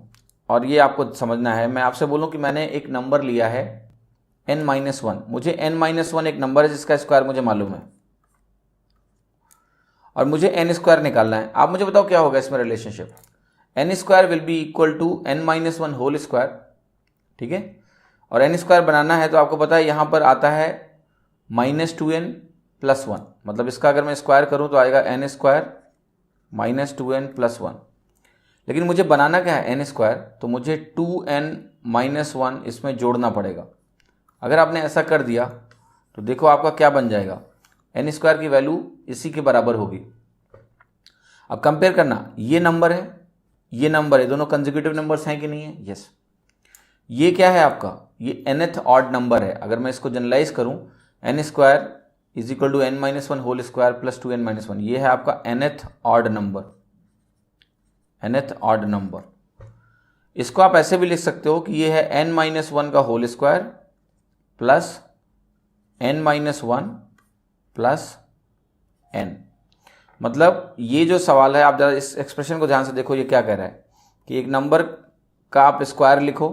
और ये आपको समझना है। मैं आपसे बोलूं कि मैंने एक नंबर लिया है n-1, मुझे n-1 एक नंबर है जिसका स्क्वायर मुझे मालूम है और मुझे n स्क्वायर निकालना है। आप मुझे बताओ क्या होगा इसमें relationship. n square will be equal to n-1 whole square, ठीक है। और n स्क्वायर बनाना है तो आपको पता है यहां पर आता है -2n + 1, मतलब इसका अगर मैं स्क्वायर करूं तो आएगा n स्क्वायर -2n + 1। लेकिन मुझे बनाना क्या है n स्क्वायर, तो मुझे 2n-1 इसमें जोड़ना पड़ेगा। अगर आपने ऐसा कर दिया तो देखो आपका क्या बन जाएगा, n स्क्वायर की वैल्यू इसी के बराबर होगी। अब कंपेयर करना, ये नंबर है ये नंबर है, दोनों कंसेक्यूटिव नंबर्स हैं कि नहीं है? यस। ये क्या है आपका, ये nth ऑड नंबर है। अगर मैं इसको जनरलाइज करूं, n square is equal to n-1 whole square plus 2n-1, ये है आपका nth odd number, nth odd number. इसको आप ऐसे भी लिख सकते हो कि ये है n-1 का whole square plus n-1 plus n। मतलब ये जो सवाल है, आप जरा इस एक्सप्रेशन को ध्यान से देखो, ये क्या कह रहा है कि एक नंबर का आप स्क्वायर लिखो,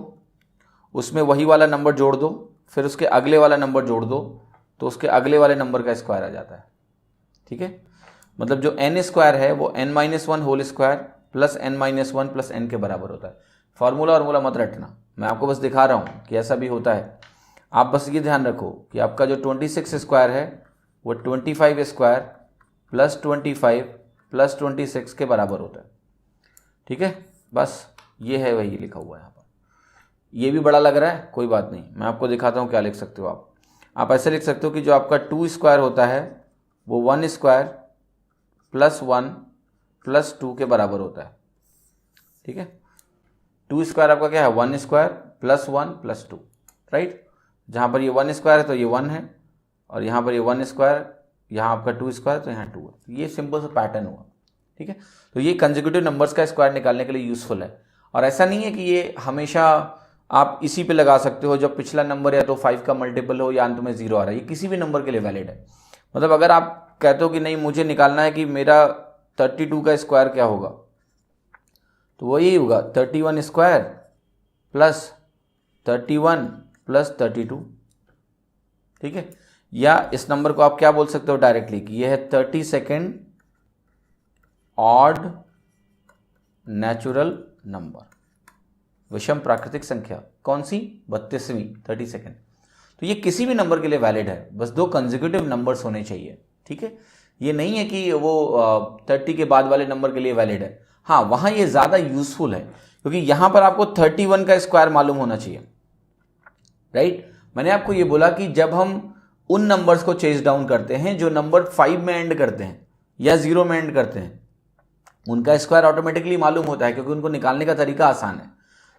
उसमें वही वाला नंबर जोड़ दो, फिर उसके अगले वाला नंबर जोड़ दो, तो उसके अगले वाले नंबर का स्क्वायर आ जाता है, ठीक है। मतलब जो n स्क्वायर है वो n-1 whole square plus n-1 plus n के बराबर होता है। फार्मूला मत रटना, मैं आपको बस दिखा रहा हूँ कि ऐसा भी होता है। आप बस ये ध्यान रखो कि आपका जो 26 स्क्वायर है वो 25 स्क्वायर प्लस 25 प्लस 26 के बराबर होता है, ठीक है। बस ये है, वही लिखा हुआ है यहाँ पर। ये भी बड़ा लग रहा है, कोई बात नहीं, मैं आपको दिखाता हूँ क्या लिख सकते हो आप ऐसे लिख सकते हो कि जो आपका 2 स्क्वायर होता है वो 1 स्क्वायर प्लस 1 प्लस 2 के बराबर होता है, ठीक है। 2 स्क्वायर आपका क्या है, 1 स्क्वायर प्लस 1 प्लस 2, राइट। जहाँ पर ये 1 स्क्वायर है तो ये 1 है, और यहाँ पर ये 1 स्क्वायर, यहाँ आपका 2 स्क्वायर तो यहाँ 2 है। तो ये सिंपल सा पैटर्न हुआ, ठीक है। तो ये कंसेक्यूटिव नंबर्स का स्क्वायर निकालने के लिए यूजफुल है। और ऐसा नहीं है कि ये हमेशा आप इसी पे लगा सकते हो, जब पिछला नंबर या तो 5 का मल्टीपल हो या अंत में 0 आ रहा है, ये किसी भी नंबर के लिए वैलिड है। मतलब अगर आप कहते हो कि नहीं मुझे निकालना है कि मेरा 32 का स्क्वायर क्या होगा, तो वो यही होगा 31 स्क्वायर प्लस 31 प्लस 32, ठीक है। या इस नंबर को आप क्या बोल सकते हो डायरेक्टली कि ये है 32nd ऑड नेचुरल नंबर, विषम प्राकृतिक संख्या। कौन सी? 32वीं, 32nd। तो ये किसी भी नंबर के लिए वैलिड है, बस 2 कंसेक्यूटिव नंबर्स होने चाहिए, ठीक है। ये नहीं है कि वो 30 के बाद वाले नंबर के लिए वैलिड है। हाँ, वहां ये ज्यादा यूजफुल है क्योंकि यहां पर आपको 31 का स्क्वायर मालूम होना चाहिए, राइट। मैंने आपको ये बोला कि जब हम उन नंबर्स को चेज डाउन करते हैं जो नंबर 5 में एंड करते हैं या 0 में एंड करते हैं, उनका स्क्वायर ऑटोमेटिकली मालूम होता है क्योंकि उनको निकालने का तरीका आसान है।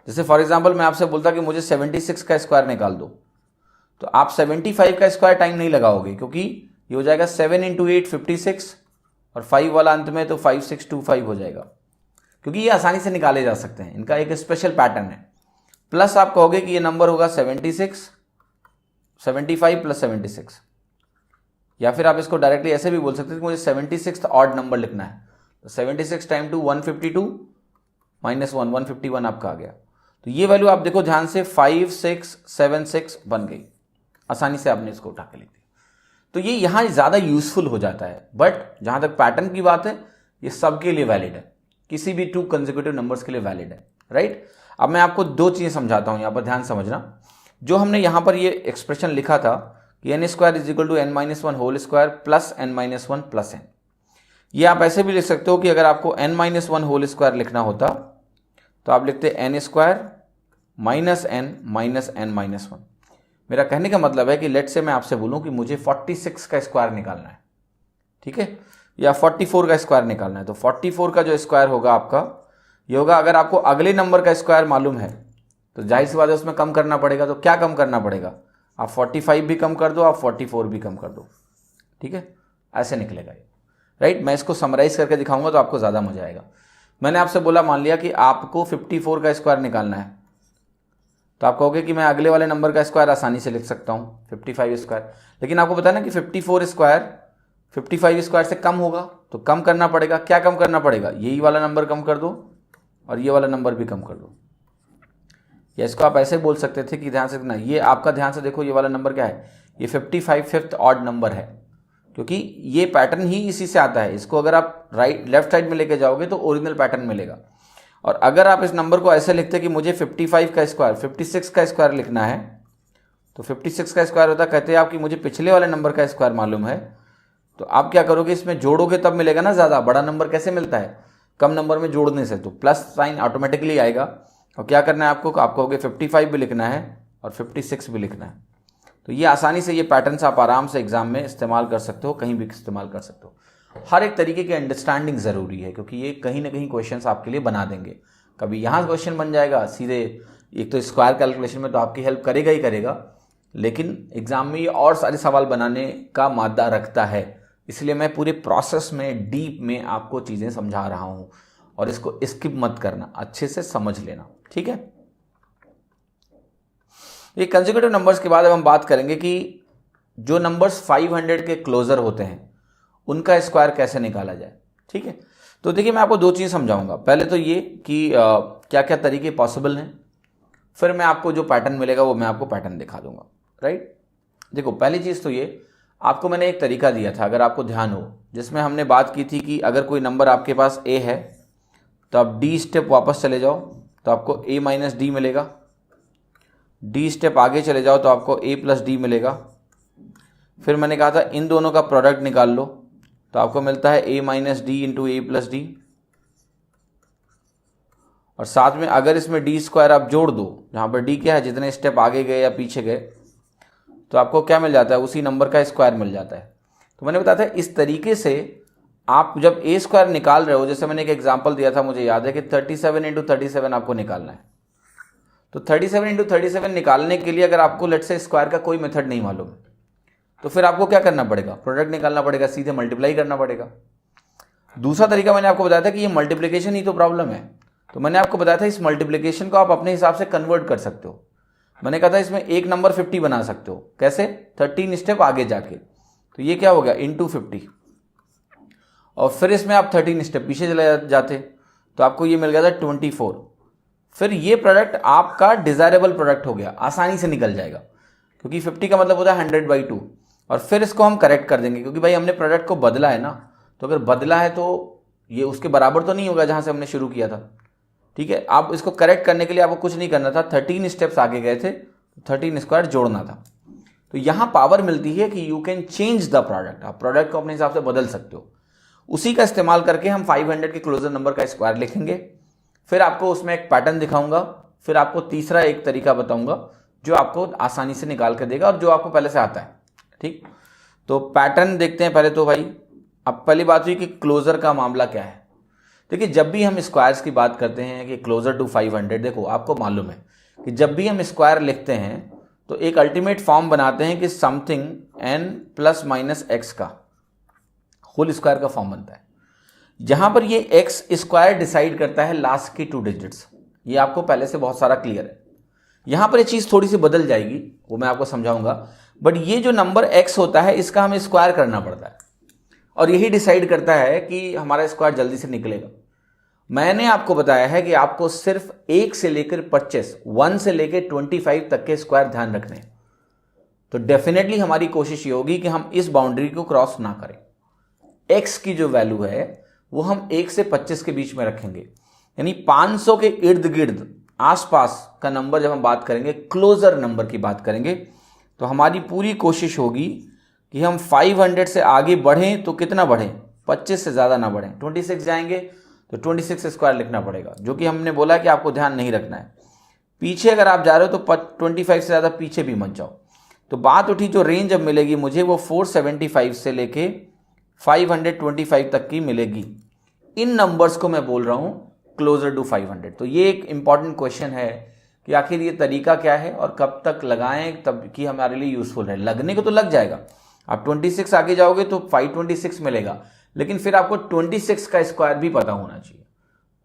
जैसे फॉर एग्जांपल मैं आपसे बोलता कि मुझे 76 का स्क्वायर निकाल दो, तो आप 75 का स्क्वायर टाइम नहीं लगाओगे क्योंकि ये हो जाएगा 7 × 8 56 और 5 वाला अंत में तो 5625 हो जाएगा, क्योंकि ये आसानी से निकाले जा सकते हैं, इनका एक स्पेशल पैटर्न है। प्लस आप कहोगे कि ये नंबर होगा 75 प्लस 76, या फिर आप इसको डायरेक्टली ऐसे भी बोल सकते हैं कि मुझे 76th ऑड नंबर लिखना है, तो 76 × 2 152 -1 151 आपका आ गया। तो ये वैल्यू आप देखो ध्यान से 5676 बन गई, आसानी से आपने इसको उठा के लिख दिया। तो ये यहां ज्यादा यूजफुल हो जाता है, बट जहां तक पैटर्न की बात है ये सबके लिए वैलिड है, किसी भी 2 कंसेक्यूटिव नंबर्स के लिए वैलिड है, राइट। अब मैं आपको 2 चीजें समझाता हूं, यहां पर ध्यान समझना। जो हमने यहां पर ये एक्सप्रेशन लिखा था कि n square is equal to n-1 whole square plus n-1 plus n, ये आप ऐसे भी लिख सकते हो कि अगर आपको n-1 होल स्क्वायर लिखना होता तो आप लिखते n square minus n minus n-1। मेरा कहने का मतलब है कि लेट से मैं आपसे बोलूं कि मुझे 46 का स्क्वायर निकालना है, ठीक है, या 44 का स्क्वायर निकालना है, तो 44 का जो स्क्वायर होगा आपका ये होगा, अगर आपको अगले नंबर का स्क्वायर मालूम है तो जाहिर सी बात है उसमें कम करना पड़ेगा। तो क्या कम करना पड़ेगा? आप 45 भी कम कर दो, आप 44 भी कम कर दो, ठीक है, ऐसे निकलेगा ये, राइट। मैं इसको समराइज करके दिखाऊंगा तो आपको ज्यादा मजा आएगा। मैंने आपसे बोला, मान लिया कि आपको 54 का स्क्वायर निकालना है, तो आप कहोगे कि मैं अगले वाले नंबर का स्क्वायर आसानी से लिख सकता हूं 55 स्क्वायर, लेकिन आपको पता है ना कि 54 स्क्वायर 55 स्क्वायर से कम होगा, तो कम करना पड़ेगा। क्या कम करना पड़ेगा? यही वाला नंबर कम कर दो और ये वाला नंबर भी कम कर दो। या इसको आप ऐसे बोल सकते थे कि ध्यान से देखना, ये आपका ध्यान से देखो, ये वाला नंबर क्या है? ये 55 फिफ्थ ऑड नंबर है, क्योंकि ये पैटर्न ही इसी से आता है। इसको अगर आप लेफ्ट साइड में लेके जाओगे तो ओरिजिनल पैटर्न मिलेगा। और अगर आप इस नंबर को ऐसे लिखते कि मुझे 55 का स्क्वायर 56 का स्क्वायर लिखना है, तो 56 का स्क्वायर होता, कहते हैं आप कि मुझे पिछले वाले नंबर का स्क्वायर मालूम है, तो आप क्या करोगे? इसमें जोड़ोगे तब मिलेगा ना ज़्यादा। बड़ा नंबर कैसे मिलता है? कम नंबर में जोड़ने से। तो प्लस साइन ऑटोमेटिकली आएगा। और क्या करना है आपको? आप कहोगे 55 भी लिखना है और 56 भी लिखना है। तो ये आसानी से ये पैटर्न्स आप आराम से एग्जाम में इस्तेमाल कर सकते हो, कहीं भी इस्तेमाल कर सकते हो। हर एक तरीके की अंडरस्टैंडिंग ज़रूरी है, क्योंकि ये कहीं ना कहीं क्वेश्चंस आपके लिए बना देंगे। कभी यहाँ क्वेश्चन बन जाएगा सीधे, एक तो स्क्वायर कैलकुलेशन में तो आपकी हेल्प करेगा ही करेगा, लेकिन एग्जाम में ये और सारे सवाल बनाने का मादा रखता है। इसलिए मैं पूरे प्रोसेस में डीप में आपको चीज़ें समझा रहा हूँ, और इसको स्किप मत करना, अच्छे से समझ लेना, ठीक है। ये कंसेक्यूटिव नंबर्स के बाद अब हम बात करेंगे कि जो नंबर्स 500 के क्लोजर होते हैं उनका स्क्वायर कैसे निकाला जाए, ठीक है। तो देखिए, मैं आपको दो चीज़ समझाऊंगा। पहले तो ये कि क्या क्या तरीके पॉसिबल हैं, फिर मैं आपको जो पैटर्न मिलेगा वो मैं आपको पैटर्न दिखा दूंगा, राइट। देखो, पहली चीज़ तो ये, आपको मैंने एक तरीका दिया था, अगर आपको ध्यान हो, जिसमें हमने बात की थी कि अगर कोई नंबर आपके पास a है तो आप d स्टेप वापस चले जाओ तो आपको a माइनस डी मिलेगा, d स्टेप आगे चले जाओ तो आपको a प्लस डी मिलेगा। फिर मैंने कहा था इन दोनों का प्रोडक्ट निकाल लो तो आपको मिलता है a minus D into A plus D. और साथ में अगर इसमें डी स्क्वायर आप जोड़ दो, जहाँ पर डी क्या है, जितने स्टेप आगे गए या पीछे गए, तो आपको क्या मिल जाता है? उसी नंबर का स्क्वायर मिल जाता है। तो मैंने बताया था इस तरीके से आप जब ए स्क्वायर निकाल रहे हो, जैसे मैंने एक एग्जांपल दिया था, मुझे याद है कि 37 इंटू 37 आपको निकालना है। तो 37 इंटू 37 निकालने के लिए अगर आपको लेट्स से स्क्वायर का कोई मेथड नहीं मालूम, तो फिर आपको क्या करना पड़ेगा? प्रोडक्ट निकालना पड़ेगा, सीधे मल्टीप्लाई करना पड़ेगा। दूसरा तरीका मैंने आपको बताया था कि ये मल्टीप्लिकेशन ही तो प्रॉब्लम है, तो मैंने आपको बताया था इस मल्टीप्लिकेशन को आप अपने हिसाब से कन्वर्ट कर सकते हो। मैंने कहा था इसमें एक नंबर 50 बना सकते हो, कैसे? 13 स्टेप आगे जाके। तो ये क्या हो गया? इंटू 50। और फिर इसमें आप 13 स्टेप पीछे चले जाते तो आपको ये मिल गया था 24। फिर ये प्रोडक्ट आपका डिजायरेबल प्रोडक्ट हो गया, आसानी से निकल जाएगा, क्योंकि 50 का मतलब होता है 100/2। और फिर इसको हम करेक्ट कर देंगे, क्योंकि भाई हमने प्रोडक्ट को बदला है ना, तो अगर बदला है तो ये उसके बराबर तो नहीं होगा जहां से हमने शुरू किया था, ठीक है। आप इसको करेक्ट करने के लिए आपको कुछ नहीं करना था, 13 स्टेप्स आगे गए थे, 13 स्क्वायर जोड़ना था। तो यहां पावर मिलती है कि you can change the product, आप प्रोडक्ट को अपने हिसाब से बदल सकते हो। उसी का इस्तेमाल करके हम 500 के क्लोजर नंबर का स्क्वायर लिखेंगे। फिर आपको उसमें एक पैटर्न दिखाऊंगा, फिर आपको तीसरा एक तरीका बताऊंगा जो आपको आसानी से निकाल कर देगा और जो आपको पहले से आता है, ठीक। तो पैटर्न देखते हैं पहले। तो भाई अब पहली बात हुई कि क्लोजर का मामला क्या है। देखिए, जब भी हम स्क्वायर्स की बात करते हैं कि क्लोजर टू 500, देखो आपको मालूम है कि जब भी हम स्क्वायर लिखते हैं तो एक अल्टीमेट फॉर्म बनाते हैं कि something n plus minus x का होल स्क्वायर का फॉर्म बनता है, जहां पर ये एक्स स्क्वायर डिसाइड करता है लास्ट की 2 डिजिट्स। ये आपको पहले से बहुत सारा क्लियर है। यहां पर ये चीज थोड़ी सी बदल जाएगी, वो मैं आपको समझाऊंगा। बट ये जो नंबर एक्स होता है इसका हमें स्क्वायर करना पड़ता है, और यही डिसाइड करता है कि हमारा स्क्वायर जल्दी से निकलेगा। मैंने आपको बताया है कि आपको सिर्फ 1 से लेकर 25, 1 से लेकर 25 तक के स्क्वायर ध्यान रखने हैं। तो डेफिनेटली हमारी कोशिश ये होगी कि हम इस बाउंड्री को क्रॉस ना करें। एक्स की जो वैल्यू है वो हम 1 से 25 के बीच में रखेंगे, यानी 500 के इर्द गिर्द आसपास का नंबर जब हम बात करेंगे, क्लोजर नंबर की बात करेंगे, तो हमारी पूरी कोशिश होगी कि हम 500 से आगे बढ़ें तो कितना बढ़ें? 25 से ज़्यादा ना बढ़ें। 26 जाएंगे तो 26 स्क्वायर लिखना पड़ेगा, जो कि हमने बोला कि आपको ध्यान नहीं रखना है। पीछे अगर आप जा रहे हो तो 25 से ज़्यादा पीछे भी मत जाओ। तो बात उठी, जो रेंज अब मिलेगी मुझे वो 475 से लेके 525 तक की मिलेगी। इन नंबर्स को मैं बोल रहा हूँ क्लोजर टू 500। तो ये एक इंपॉर्टेंट क्वेश्चन है कि आखिर ये तरीका क्या है और कब तक लगाएं तब कि हमारे लिए यूजफुल है। लगने को तो लग जाएगा, आप 26 आगे जाओगे तो 526 मिलेगा, लेकिन फिर आपको 26 का स्क्वायर भी पता होना चाहिए।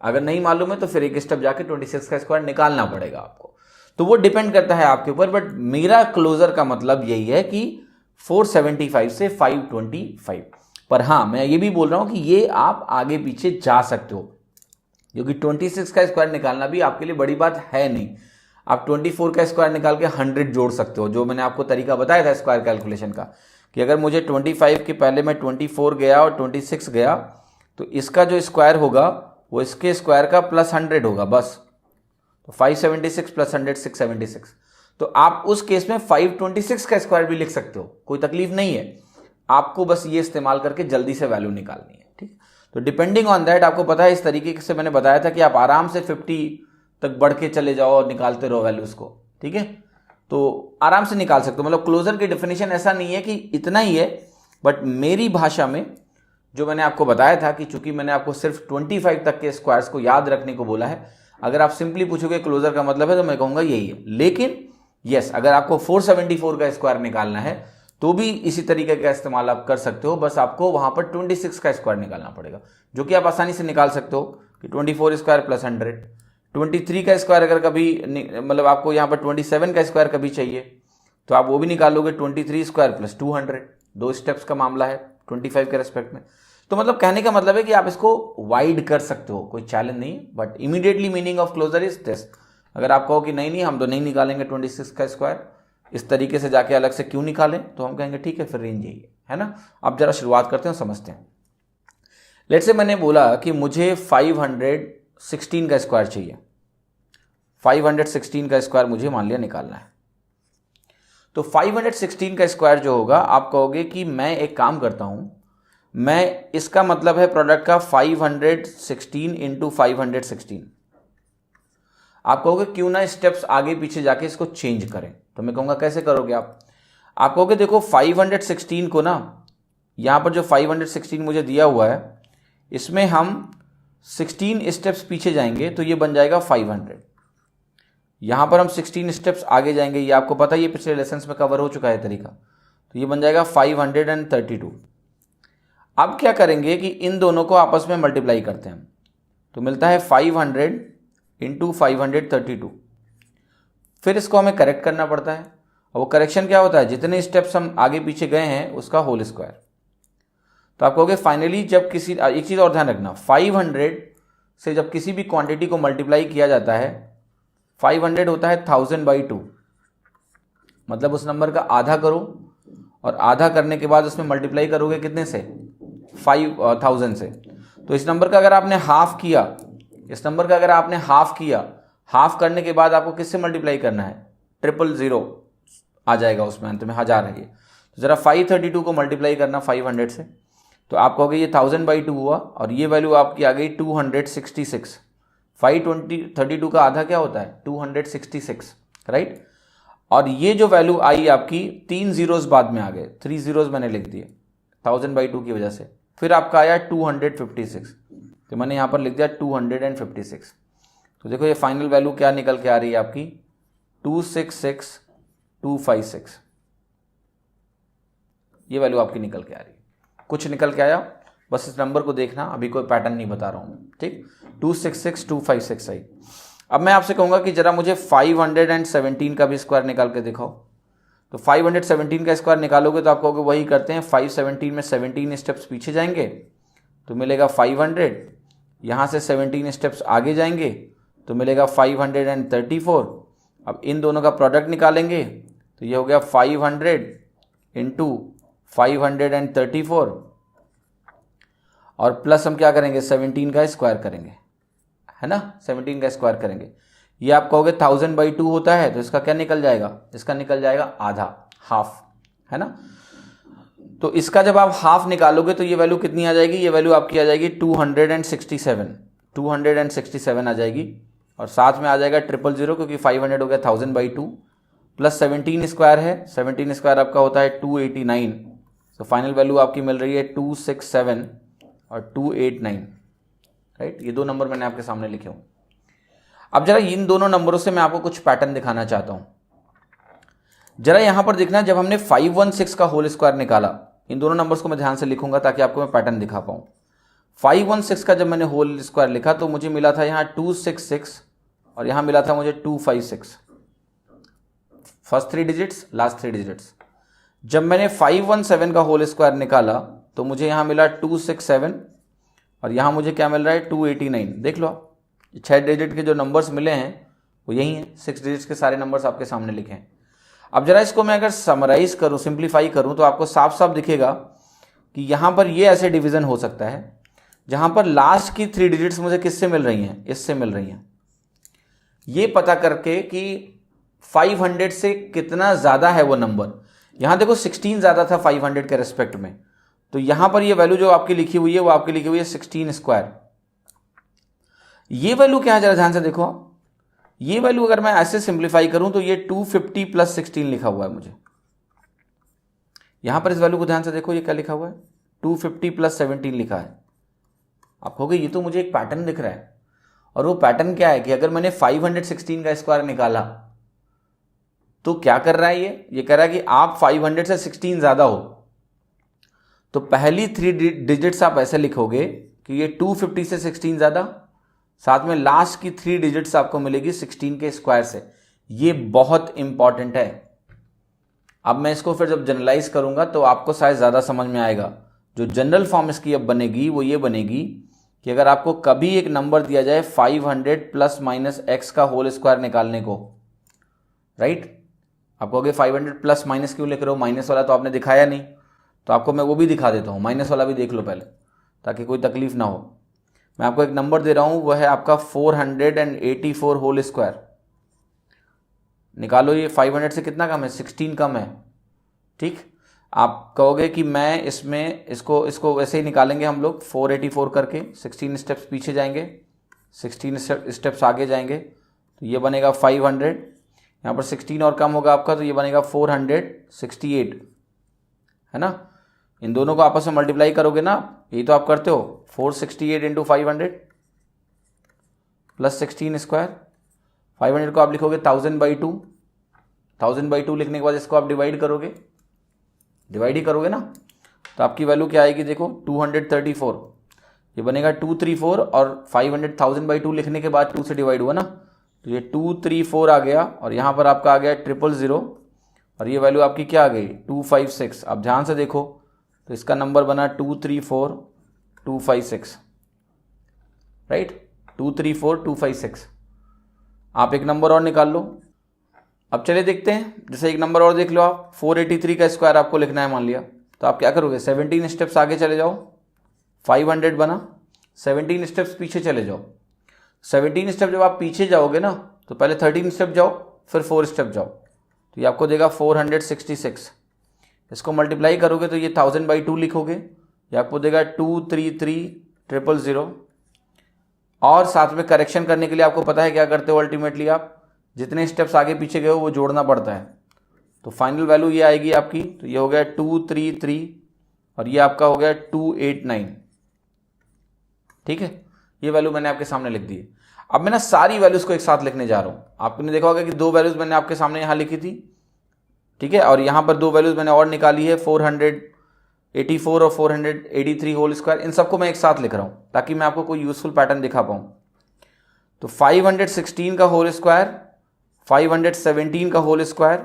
अगर नहीं मालूम है तो फिर एक स्टेप जाके 26 का स्क्वायर निकालना पड़ेगा आपको। तो वो डिपेंड करता है आपके ऊपर, बट मेरा क्लोजर का मतलब यही है कि 475 से 525। पर हाँ मैं ये भी बोल रहा हूं कि ये आप आगे पीछे जा सकते हो, क्योंकि 26 का स्क्वायर निकालना भी आपके लिए बड़ी बात है नहीं। आप 24 का स्क्वायर निकाल के 100 जोड़ सकते हो, जो मैंने आपको तरीका बताया था स्क्वायर कैलकुलेशन का, कि अगर मुझे 25 के पहले मैं 24 गया और 26 गया तो इसका जो स्क्वायर होगा वो इसके स्क्वायर का प्लस 100 होगा बस। तो 576 प्लस 100 676। तो आप उस केस में 526 का स्क्वायर भी लिख सकते हो, कोई तकलीफ नहीं है, आपको बस ये इस्तेमाल करके जल्दी से वैल्यू निकालनी है। ठीक, तो डिपेंडिंग ऑन दैट आपको पता है, इस तरीके से मैंने बताया था कि आप आराम से 50 तक बढ़ के चले जाओ और निकालते रहो वैल्यूज को। ठीक है, तो आराम से निकाल सकते हो। मतलब क्लोजर की डेफिनेशन ऐसा नहीं है कि इतना ही है, बट मेरी भाषा में जो मैंने आपको बताया था कि चूंकि मैंने आपको सिर्फ 25 तक के स्क्वायर्स को याद रखने को बोला है, अगर आप सिंपली पूछोगे क्लोजर का मतलब है तो मैं कहूंगा यही है। लेकिन यस, अगर आपको 474 का स्क्वायर निकालना है तो भी इसी तरीके का इस्तेमाल आप कर सकते हो, बस आपको वहां पर 26 का स्क्वायर निकालना पड़ेगा, जो कि आप आसानी से निकाल सकते हो कि 24 स्क्वायर प्लस 100। 23 का स्क्वायर अगर कभी मतलब आपको यहाँ पर 27 का स्क्वायर कभी चाहिए तो आप वो भी निकालोगे, 23 स्क्वायर प्लस 200। 2 स्टेप्स का मामला है 25 के रेस्पेक्ट में। तो मतलब कहने का मतलब है कि आप इसको वाइड कर सकते हो, कोई चैलेंज नहीं, but immediately meaning of closer is this. अगर आप कहो कि नहीं हम तो नहीं निकालेंगे 26 का स्क्वायर, इस तरीके से जाके अलग से क्यों निकालें, तो हम कहेंगे ठीक है फिर रेंज यही है ना। अब जरा शुरुआत करते हैं, समझते हैं। लेट्स से मैंने बोला कि मुझे 516 का स्क्वायर चाहिए, 516 का स्क्वायर मुझे मान लिया निकालना है। तो 516 का स्क्वायर जो होगा, आप कहोगे कि मैं एक काम करता हूं, मैं इसका मतलब है प्रोडक्ट का 516 इंटू 516। आप कहोगे क्यों ना स्टेप्स आगे पीछे जाके इसको चेंज करें, तो मैं कहूंगा कैसे करोगे आप कहोगे देखो 516 को ना, यहां पर जो 516 मुझे दिया हुआ है इसमें हम 16 स्टेप्स पीछे जाएंगे तो ये बन जाएगा 500। यहां पर हम 16 स्टेप्स आगे जाएंगे, ये आपको पता है, ये पिछले लेसन में कवर हो चुका है तरीका, तो ये बन जाएगा 532। अब क्या करेंगे कि इन दोनों को आपस में मल्टीप्लाई करते हैं, तो मिलता है 500 इंटू 532। फिर इसको हमें करेक्ट करना पड़ता है, और वो करेक्शन क्या होता है, जितने स्टेप्स हम आगे पीछे गए हैं उसका होल स्क्वायर। तो आप कहोगे फाइनली जब किसी, एक चीज और ध्यान रखना, 500 से जब किसी भी क्वांटिटी को मल्टीप्लाई किया जाता है, 500 होता है 1000/2, मतलब उस नंबर का आधा करो और आधा करने के बाद उसमें मल्टीप्लाई करोगे कितने से, 5000 से। तो इस नंबर का अगर आपने हाफ किया, इस नंबर का अगर आपने हाफ किया, हाफ करने के बाद आपको किससे मल्टीप्लाई करना है, 000 आ जाएगा उसमें, अंत में 1000 है ये। तो जरा 532 को मल्टीप्लाई करना 500 से, तो आप कहोगे ये 1000/2 हुआ, और ये वैल्यू आपकी आ गई 266। 532 का आधा क्या होता है, 266, राइट। और ये जो वैल्यू आई आपकी 3 जीरोस बाद में आ गए, 3 जीरोस मैंने लिख दिए 1000/2 की वजह से। फिर आपका आया 256, तो मैंने यहां पर लिख दिया 256। तो देखो ये फाइनल वैल्यू क्या निकल के आ रही है आपकी, 266256। ये वैल्यू आपकी निकल के आ रही है, कुछ निकल के आया, बस इस नंबर को देखना, अभी कोई पैटर्न नहीं बता रहा हूं, ठीक। 266256 आई। अब मैं आपसे कहूंगा कि जरा मुझे 517 का भी स्क्वायर निकाल के दिखाओ। तो 517 का स्क्वायर निकालोगे तो आप कहोगे वही करते हैं, 517 में 17 स्टेप्स पीछे जाएंगे तो मिलेगा 500, यहां से 17 स्टेप्स आगे जाएंगे तो मिलेगा 534। अब इन दोनों का प्रोडक्ट निकालेंगे तो ये हो गया 500 इंटू 534, और प्लस हम क्या करेंगे, 17 का स्क्वायर करेंगे, है ना, 17 का स्क्वायर करेंगे। ये आप कहोगे 1000/2 होता है, तो इसका क्या निकल जाएगा, इसका निकल जाएगा आधा, हाफ, है ना। तो इसका जब आप हाफ निकालोगे तो ये वैल्यू कितनी आ जाएगी, ये वैल्यू आपकी आ जाएगी 267 आ जाएगी, और साथ में आ जाएगा 000 क्योंकि 500 हो गया 1000/2, प्लस 17 स्क्वायर है, 17 स्क्वायर आपका होता है 289। तो फाइनल वैल्यू आपकी मिल रही है 267 और 289, राइट। ये दो नंबर मैंने आपके सामने लिखे हूं। अब जरा इन दोनों नंबरों से मैं आपको कुछ पैटर्न दिखाना चाहता हूं। जरा यहां पर देखना, जब हमने 516 का होल स्क्वायर निकाला, इन दोनों नंबर्स को मैं ध्यान से लिखूंगा ताकि आपको मैं पैटर्न दिखा पाऊं। 516 का जब मैंने होल स्क्वायर लिखा तो मुझे मिला था यहां 266 और यहां मिला था मुझे 256, फर्स्ट 3 डिजिट्स, लास्ट 3 डिजिट्स। जब मैंने 517 का होल स्क्वायर निकाला तो मुझे यहाँ मिला 267 और यहाँ मुझे क्या मिल रहा है 289। देख लो आप, 6 डिजिट के जो नंबर्स मिले हैं वो यही हैं, 6 डिजिट्स के सारे नंबर्स आपके सामने लिखे हैं। अब जरा इसको मैं अगर समराइज करूँ, सिंप्लीफाई करूँ, तो आपको साफ साफ दिखेगा कि यहाँ पर ये ऐसे डिवीज़न हो सकता है जहाँ पर लास्ट की 3 डिजिट्स मुझे किससे मिल रही हैं, इससे मिल रही हैं। ये पता करके कि 500 से कितना ज़्यादा है वो नंबर। यहाँ देखो 16 ज़्यादा था 500 के रेस्पेक्ट में, तो यहाँ पर ये वैल्यू जो आपकी लिखी हुई है वो आपकी लिखी हुई है 16 स्क्वायर। ये वैल्यू क्या है जरा ध्यान से देखो आप। ये वैल्यू अगर मैं ऐसे सिंप्लीफाई करूं तो ये 250 प्लस 16 लिखा हुआ है मुझे। यहां पर इस वैल्यू को ध्यान से देखो, ये क्या लिखा हुआ है 250 प्लस 17 लिखा है। आप कहोगे ये तो मुझे एक पैटर्न दिख रहा है, और वो पैटर्न क्या है कि अगर मैंने 516 का स्क्वायर निकाला तो क्या कर रहा है ये कह रहा है कि आप 500 से 16 ज्यादा हो, तो पहली 3 डिजिट्स आप ऐसे लिखोगे कि ये 250 से 16 ज्यादा, साथ में लास्ट की 3 डिजिट्स आपको मिलेगी 16 के स्क्वायर से। ये बहुत इंपॉर्टेंट है। अब मैं इसको फिर जब जनरलाइज करूंगा तो आपको शायद ज्यादा समझ में आएगा। जो जनरल फॉर्म इसकी अब बनेगी वो ये बनेगी कि अगर आपको कभी एक नंबर दिया जाए 500 प्लस माइनस एक्स का होल स्क्वायर निकालने को, राइट, आप कहोगे 500 प्लस माइनस क्यों लिख रहे हो, माइनस वाला तो आपने दिखाया नहीं, तो आपको मैं वो भी दिखा देता हूँ, माइनस वाला भी देख लो पहले ताकि कोई तकलीफ ना हो। मैं आपको एक नंबर दे रहा हूं, वो है आपका 484 होल स्क्वायर। निकालो, ये 500 से कितना कम है, 16 कम है। ठीक, आप कहोगे कि मैं इसमें इसको वैसे ही निकालेंगे हम लोग 484 करके, 16 स्टेप्स पीछे जाएंगे, 16 स्टेप्स आगे जाएंगे, तो ये बनेगा 500। यहाँ पर 16 और कम होगा आपका, तो ये बनेगा 468, है ना। इन दोनों को आपस में मल्टीप्लाई करोगे ना, यही तो आप करते हो, 468 इंटू 500 प्लस 16 स्क्वायर। 500 को आप लिखोगे 1000/2, 1000/2 लिखने के बाद इसको आप डिवाइड ही करोगे ना, तो आपकी वैल्यू क्या आएगी देखो 234। ये बनेगा 234 और 500 1000/2 लिखने के बाद 2 से डिवाइड हुआ ना, तो ये 234 आ गया और यहाँ पर आपका आ गया 000 और ये वैल्यू आपकी क्या आ गई 256। अब ध्यान से देखो तो इसका नंबर बना 234256, राइट, 234256। आप एक नंबर और निकाल लो। अब चलिए देखते हैं, जैसे एक नंबर और देख लो आप, 483 का स्क्वायर आपको लिखना है मान लिया, तो आप क्या करोगे 17 स्टेप्स आगे चले जाओ, 500 बना, 17 स्टेप्स पीछे चले जाओ। 17 स्टेप जब आप पीछे जाओगे ना, तो पहले 13 स्टेप जाओ, फिर 4 स्टेप जाओ, तो ये आपको देगा 466। इसको मल्टीप्लाई करोगे तो ये 1000/2 लिखोगे, ये आपको देगा 233000। और साथ में करेक्शन करने के लिए आपको पता है क्या करते हो, अल्टीमेटली आप जितने स्टेप्स आगे पीछे गए हो वो जोड़ना पड़ता है, तो फाइनल वैल्यू ये आएगी आपकी, तो ये हो गया 233 और ये आपका हो गया 289। ठीक है, ये वैल्यू मैंने आपके सामने लिख दी है। अब मैं ना सारी वैल्यूज को एक साथ लिखने जा रहा हूं। आपने देखा होगा कि 2 वैल्यूज मैंने आपके सामने यहां लिखी थी, ठीक है, और यहां पर 2 वैल्यूज मैंने और निकाली है, 484 और 483 होल स्क्वायर। इन सबको मैं एक साथ लिख रहा हूं ताकि मैं आपको कोई यूजफुल पैटर्न दिखा पाऊं। तो 516 का होल स्क्वायर, 517 का होल स्क्वायर,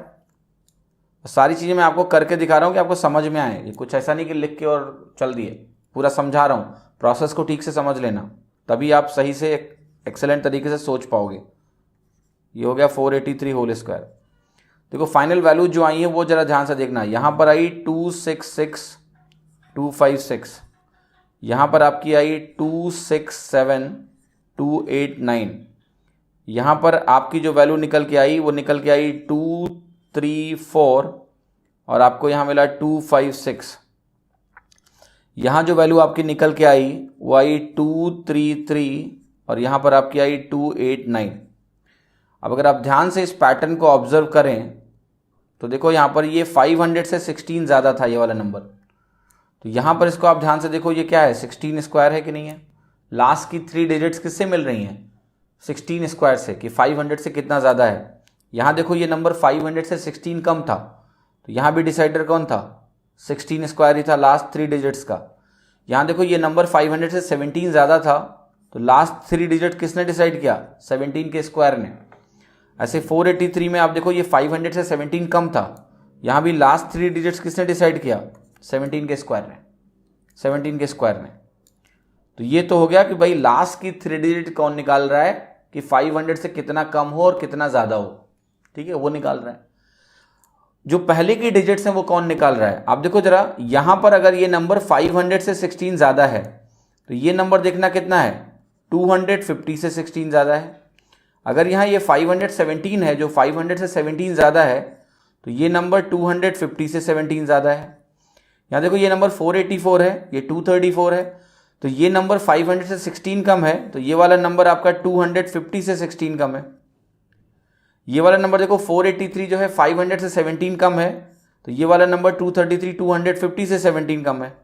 सारी चीजें मैं आपको करके दिखा रहा हूं कि आपको समझ में आए। ये कुछ ऐसा नहीं कि लिख के और चल दिए, पूरा समझा रहा हूं, प्रोसेस को ठीक से समझ लेना, तभी आप सही से एक्सेलेंट तरीके से सोच पाओगे। ये हो गया 483 होल स्क्वायर। देखो फाइनल वैल्यू जो आई है वो जरा ध्यान से देखना। यहां पर आई 266256, यहां पर आपकी आई 267289, यहां पर आपकी जो वैल्यू निकल के आई वो निकल के आई 234 और आपको यहां मिला 256। यहां जो वैल्यू आपकी निकल के आई वो आई 233 और यहां पर आपकी आई 289। अब अगर आप ध्यान से इस पैटर्न को ऑब्जर्व करें तो देखो यहां पर ये 500 से 16 ज्यादा था ये वाला नंबर, तो यहां पर इसको आप ध्यान से देखो, ये क्या है 16 स्क्वायर है कि नहीं है। लास्ट की 3 डिजिट्स किससे मिल रही हैं 16 स्क्वायर से, कि 500 से कितना ज्यादा है। यहां देखो ये नंबर 500 से 16 कम था, तो यहां भी डिसाइडर कौन था 16 स्क्वायर ही था लास्ट 3 डिजिट्स का। यहां देखो ये नंबर 500 से 17 ज्यादा था, तो लास्ट 3 डिजिट किसने डिसाइड किया 17 के स्क्वायर ने। ऐसे 483 में आप देखो ये 500 से 17 कम था, यहां भी लास्ट 3 डिजिट्स किसने डिसाइड किया 17 के स्क्वायर ने। 17 के स्क्वायर में। तो ये तो हो गया कि भाई लास्ट की 3 डिजिट कौन निकाल रहा है कि 500 से कितना कम हो और कितना ज़्यादा हो, ठीक है, वो निकाल रहा है। जो पहले की डिजिट्स हैं वो कौन निकाल रहा है। आप देखो जरा, यहां पर अगर ये नंबर 500 से 16 ज़्यादा है तो ये नंबर देखना कितना है, 250 से 16 ज़्यादा है। अगर यहाँ ये 517 है, जो 500 से 17 ज़्यादा है, तो ये नंबर 250 से 17 ज़्यादा है। यहाँ देखो ये नंबर 484 है, ये 234 है, तो ये नंबर 500 से 16 कम है, तो ये वाला नंबर आपका 250 से 16 कम है। ये वाला नंबर देखो 483 जो है 500 से 17 कम है, तो ये वाला नंबर 233 250 से 17 कम है।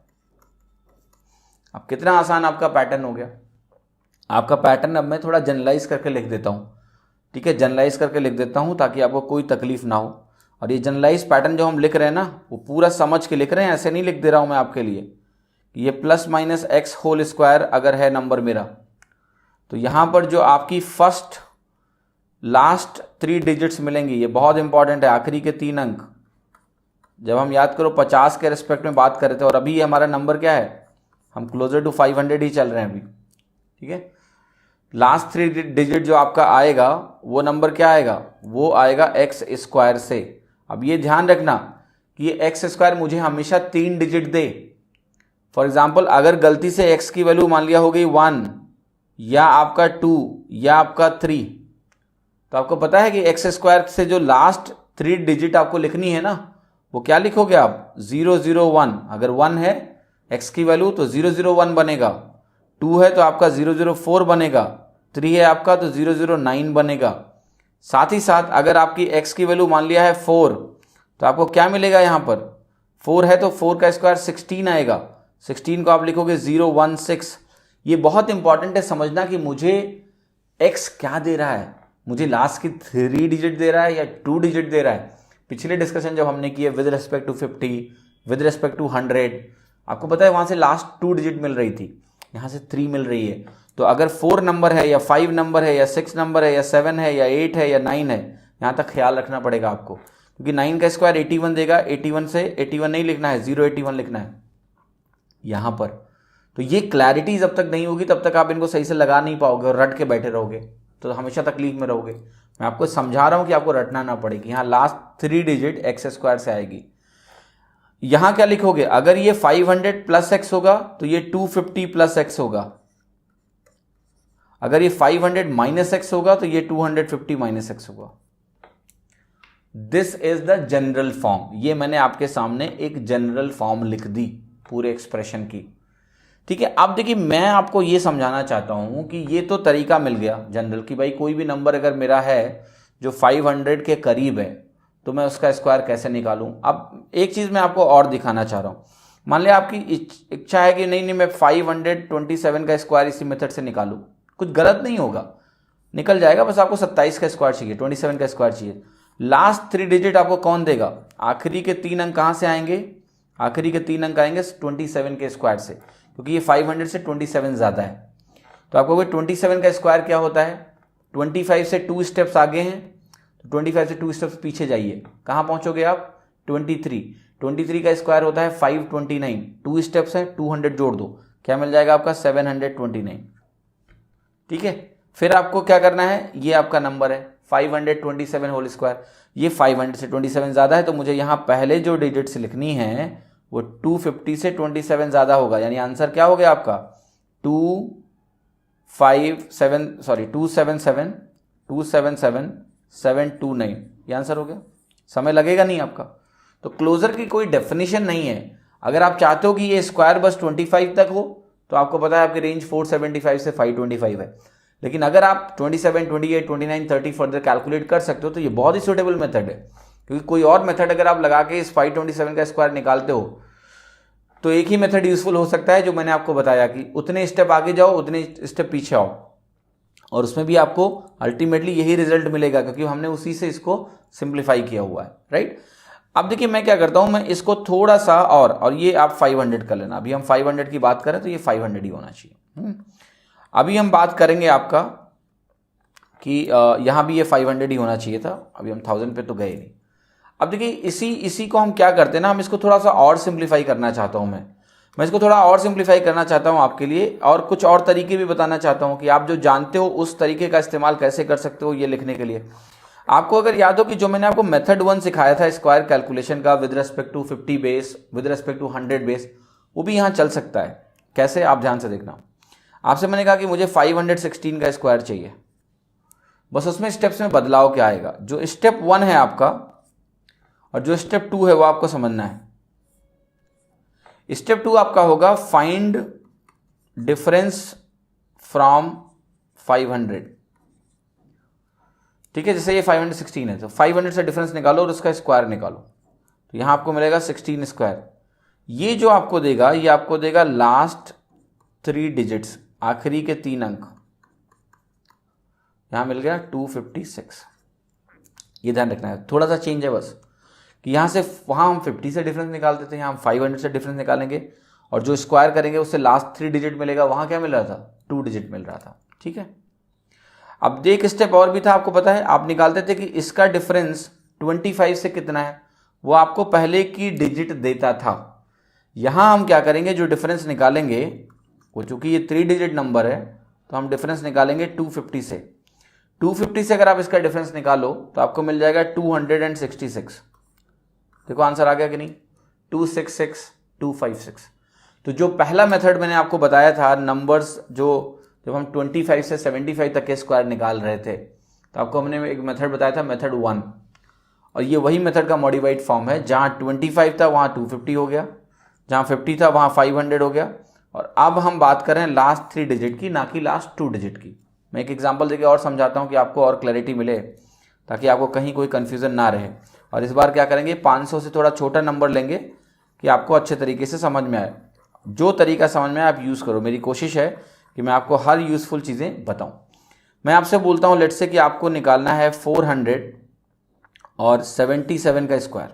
अब कितना आसान आपका पैटर्न हो गया। आपका पैटर्न अब मैं थोड़ा जनरलाइज करके लिख देता हूँ, ठीक है, जनरलाइज करके लिख देता हूँ ताकि आपको कोई तकलीफ ना हो। और ये जनरलाइज पैटर्न जो हम लिख रहे हैं ना, वो पूरा समझ के लिख रहे हैं, ऐसे नहीं लिख दे रहा हूँ मैं आपके लिए। ये plus minus x whole square अगर है नंबर मेरा, तो यहाँ पर जो आपकी फर्स्ट लास्ट 3 डिजिट्स मिलेंगी, ये बहुत इंपॉर्टेंट है, आखिरी के 3 अंक। जब हम याद करो 50 के रिस्पेक्ट में बात कर रहे थे, और अभी हमारा नंबर क्या है, हम क्लोजर टू 500 ही चल रहे हैं अभी, ठीक है। लास्ट 3 डिजिट जो आपका आएगा वो नंबर क्या आएगा, वो आएगा एक्स स्क्वायर से। अब ये ध्यान रखना कि ये एक्स स्क्वायर मुझे हमेशा 3 डिजिट दे। फॉर एग्जाम्पल अगर गलती से एक्स की वैल्यू मान लिया हो गई 1 या आपका 2 या आपका 3, तो आपको पता है कि एक्स स्क्वायर से जो लास्ट 3 डिजिट आपको लिखनी है ना, वो क्या लिखोगे आप, 001। अगर 1 है एक्स की वैल्यू तो 001 बनेगा, 2 है तो आपका 004 बनेगा, 3 है आपका तो 009 बनेगा। साथ ही साथ अगर आपकी एक्स की वैल्यू मान लिया है 4, तो आपको क्या मिलेगा, यहाँ पर 4 है तो 4 का स्क्वायर 16 आएगा, 16 को आप लिखोगे 016। ये बहुत इंपॉर्टेंट है समझना कि मुझे एक्स क्या दे रहा है, मुझे लास्ट की 3 डिजिट दे रहा है या 2 डिजिट दे रहा है। पिछले डिस्कशन जब हमने किए with respect to 50, with respect to 100, आपको पता है वहां से लास्ट 2 डिजिट मिल रही थी, यहां से 3 मिल रही है। तो अगर 4 नंबर है या 5 नंबर है या 6 नंबर है या 7 है या 8 है या 9 है, यहां तक ख्याल रखना पड़ेगा आपको, क्योंकि 9 का स्क्वायर 81 देगा। 81 से 81 नहीं लिखना है, 081 लिखना है यहां पर। तो ये क्लैरिटी जब तक नहीं होगी तब तक आप इनको सही से लगा नहीं पाओगे और रट के बैठे रहोगे, तो हमेशा तकलीफ में रहोगे। मैं आपको समझा रहा हूं कि आपको रटना ना पड़ेगी। यहाँ लास्ट 3 डिजिट एक्स स्क्वायर से आएगी। यहां क्या लिखोगे, अगर ये 500 प्लस एक्स होगा तो ये 250 प्लस एक्स होगा। अगर ये 500 माइनस एक्स होगा तो ये 250 माइनस एक्स होगा। This is the general form. ये मैंने आपके सामने एक जनरल फॉर्म लिख दी पूरे एक्सप्रेशन की, ठीक है। अब देखिए मैं आपको ये समझाना चाहता हूं कि ये तो तरीका मिल गया जनरल की, भाई कोई भी नंबर अगर मेरा है जो 500 के करीब है तो मैं उसका स्क्वायर कैसे निकालूं। अब एक चीज मैं आपको और दिखाना चाह रहा हूं। मान लिया आपकी इच्छा है कि नहीं मैं 527 का स्क्वायर इसी मेथड से निकालूं, कुछ गलत नहीं होगा, निकल जाएगा। बस आपको 27 का स्क्वायर चाहिए, 27 का स्क्वायर चाहिए। लास्ट 3 डिजिट आपको कौन देगा, आखिरी के 3 अंक कहां से आएंगे, आखिरी के 3 अंक आएंगे 27 के स्क्वायर से, क्योंकि ये 500 से 27 ज्यादा है। तो आपको 27 का स्क्वायर क्या होता है, 25 से 2 स्टेप्स आगे हैं, तो 25 से 2 स्टेप्स पीछे जाइए, कहां पहुंचोगे आप, 23 का स्क्वायर होता है 529, 2 स्टेप्स है, 200 जोड़ दो, क्या मिल जाएगा आपका 729, ठीक है। फिर आपको क्या करना है, ये आपका नंबर है 527 होल स्क्वायर। ये 500 से 27 ज्यादा है, तो मुझे यहां पहले जो डिजिट्स लिखनी है वो 250 से 27 ज्यादा होगा, यानी आंसर क्या हो गया आपका 277,729, ये आंसर हो गया। समय लगेगा नहीं आपका। तो क्लोजर की कोई डेफिनेशन नहीं है। अगर आप चाहते हो कि ये स्क्वायर बस 25 तक हो तो आपको पता है आपकी रेंज 475 से 525 है, लेकिन अगर आप 27, 28, 29, 30 फर्दर कैलकुलेट कर सकते हो तो ये बहुत ही सुटेबल मेथड है। क्योंकि कोई और मेथड अगर आप लगा के इस 527 का स्क्वायर निकालते हो तो एक ही मेथड यूजफुल हो सकता है जो मैंने आपको बताया कि उतने स्टेप आगे जाओ उतने स्टेप पीछे आओ, और उसमें भी आपको अल्टीमेटली यही रिजल्ट मिलेगा, क्योंकि हमने उसी से इसको सिंप्लीफाई किया हुआ है, राइट। अब देखिए मैं क्या करता हूं, मैं इसको थोड़ा सा और ये आप 500 कर लेना। अभी हम 500 की बात करें तो ये 500 ही होना चाहिए। अभी हम बात करेंगे आपका कि यहां भी ये 500 ही होना चाहिए था, अभी हम 1000 पे तो गए नहीं। अब देखिए इसी को हम क्या करते हैं ना, हम इसको थोड़ा सा और सिंप्लीफाई करना चाहता हूं मैं। मैं इसको थोड़ा और सिंप्लीफाई करना चाहता हूं आपके लिए, और कुछ और तरीके भी बताना चाहता हूं कि आप जो जानते हो उस तरीके का इस्तेमाल कैसे कर सकते हो ये लिखने के लिए। आपको अगर याद हो कि जो मैंने आपको मेथड 1 सिखाया था स्क्वायर कैलकुलेशन का with respect to 50 base, with respect to 100 base, वो भी यहाँ चल सकता है। कैसे, आप ध्यान से देखना। आपसे मैंने कहा कि मुझे 516 का स्क्वायर चाहिए, बस उसमें स्टेप्स में बदलाव क्या आएगा। जो स्टेप 1 है आपका और जो स्टेप 2 है वो आपको समझना है। स्टेप 2 आपका होगा फाइंड डिफरेंस फ्रॉम 500। ठीक है, जैसे ये 516 है तो 500 से डिफरेंस निकालो और उसका स्क्वायर निकालो, तो यहां आपको मिलेगा 16 स्क्वायर। ये जो आपको देगा ये आपको देगा लास्ट 3 डिजिट्स, आखिरी के 3 अंक। यहां मिल गया 256। ये ध्यान रखना है, थोड़ा सा चेंज है बस कि यहां से वहां हम 50 से डिफरेंस निकालते थे, यहां हम 500 से डिफरेंस निकालेंगे और जो स्क्वायर करेंगे उससे लास्ट 3 डिजिट मिलेगा। वहां क्या मिल रहा था, 2 डिजिट मिल रहा था। ठीक है, अब एक स्टेप और भी था, आपको पता है आप निकालते थे कि इसका डिफरेंस 25 से कितना है, वो आपको पहले की डिजिट देता था। यहां हम क्या करेंगे, जो डिफरेंस निकालेंगे वो चूंकि ये 3 डिजिट नंबर है तो हम डिफरेंस निकालेंगे 250 से। 250 से अगर आप इसका डिफरेंस निकालो तो आपको मिल जाएगा 266। देखो आंसर आ गया कि नहीं, 266,256। तो जो पहला मेथड मैंने आपको बताया था नंबर्स, जो जब हम 25 से 75 तक के स्क्वायर निकाल रहे थे, तो आपको हमने एक मेथड बताया था मेथड 1, और ये वही मेथड का मॉडिफाइड फॉर्म है। जहां 25 था वहां 250 हो गया, जहां 50 था वहां 500 हो गया, और अब हम बात कर रहे हैं लास्ट 3 डिजिट की, ना कि लास्ट 2 डिजिट की। मैं एक एग्जांपल देके और समझाता हूं कि आपको और क्लैरिटी मिले, ताकि आपको कहीं कोई कंफ्यूजन ना रहे। और इस बार क्या करेंगे, 500 से थोड़ा छोटा नंबर लेंगे कि आपको अच्छे तरीके से समझ में आए। जो तरीका समझ में आए आप यूज़ करो। मेरी कोशिश है कि मैं आपको हर यूज़फुल चीज़ें बताऊं। मैं आपसे बोलता हूं लेट्स से कि आपको निकालना है 477 का स्क्वायर।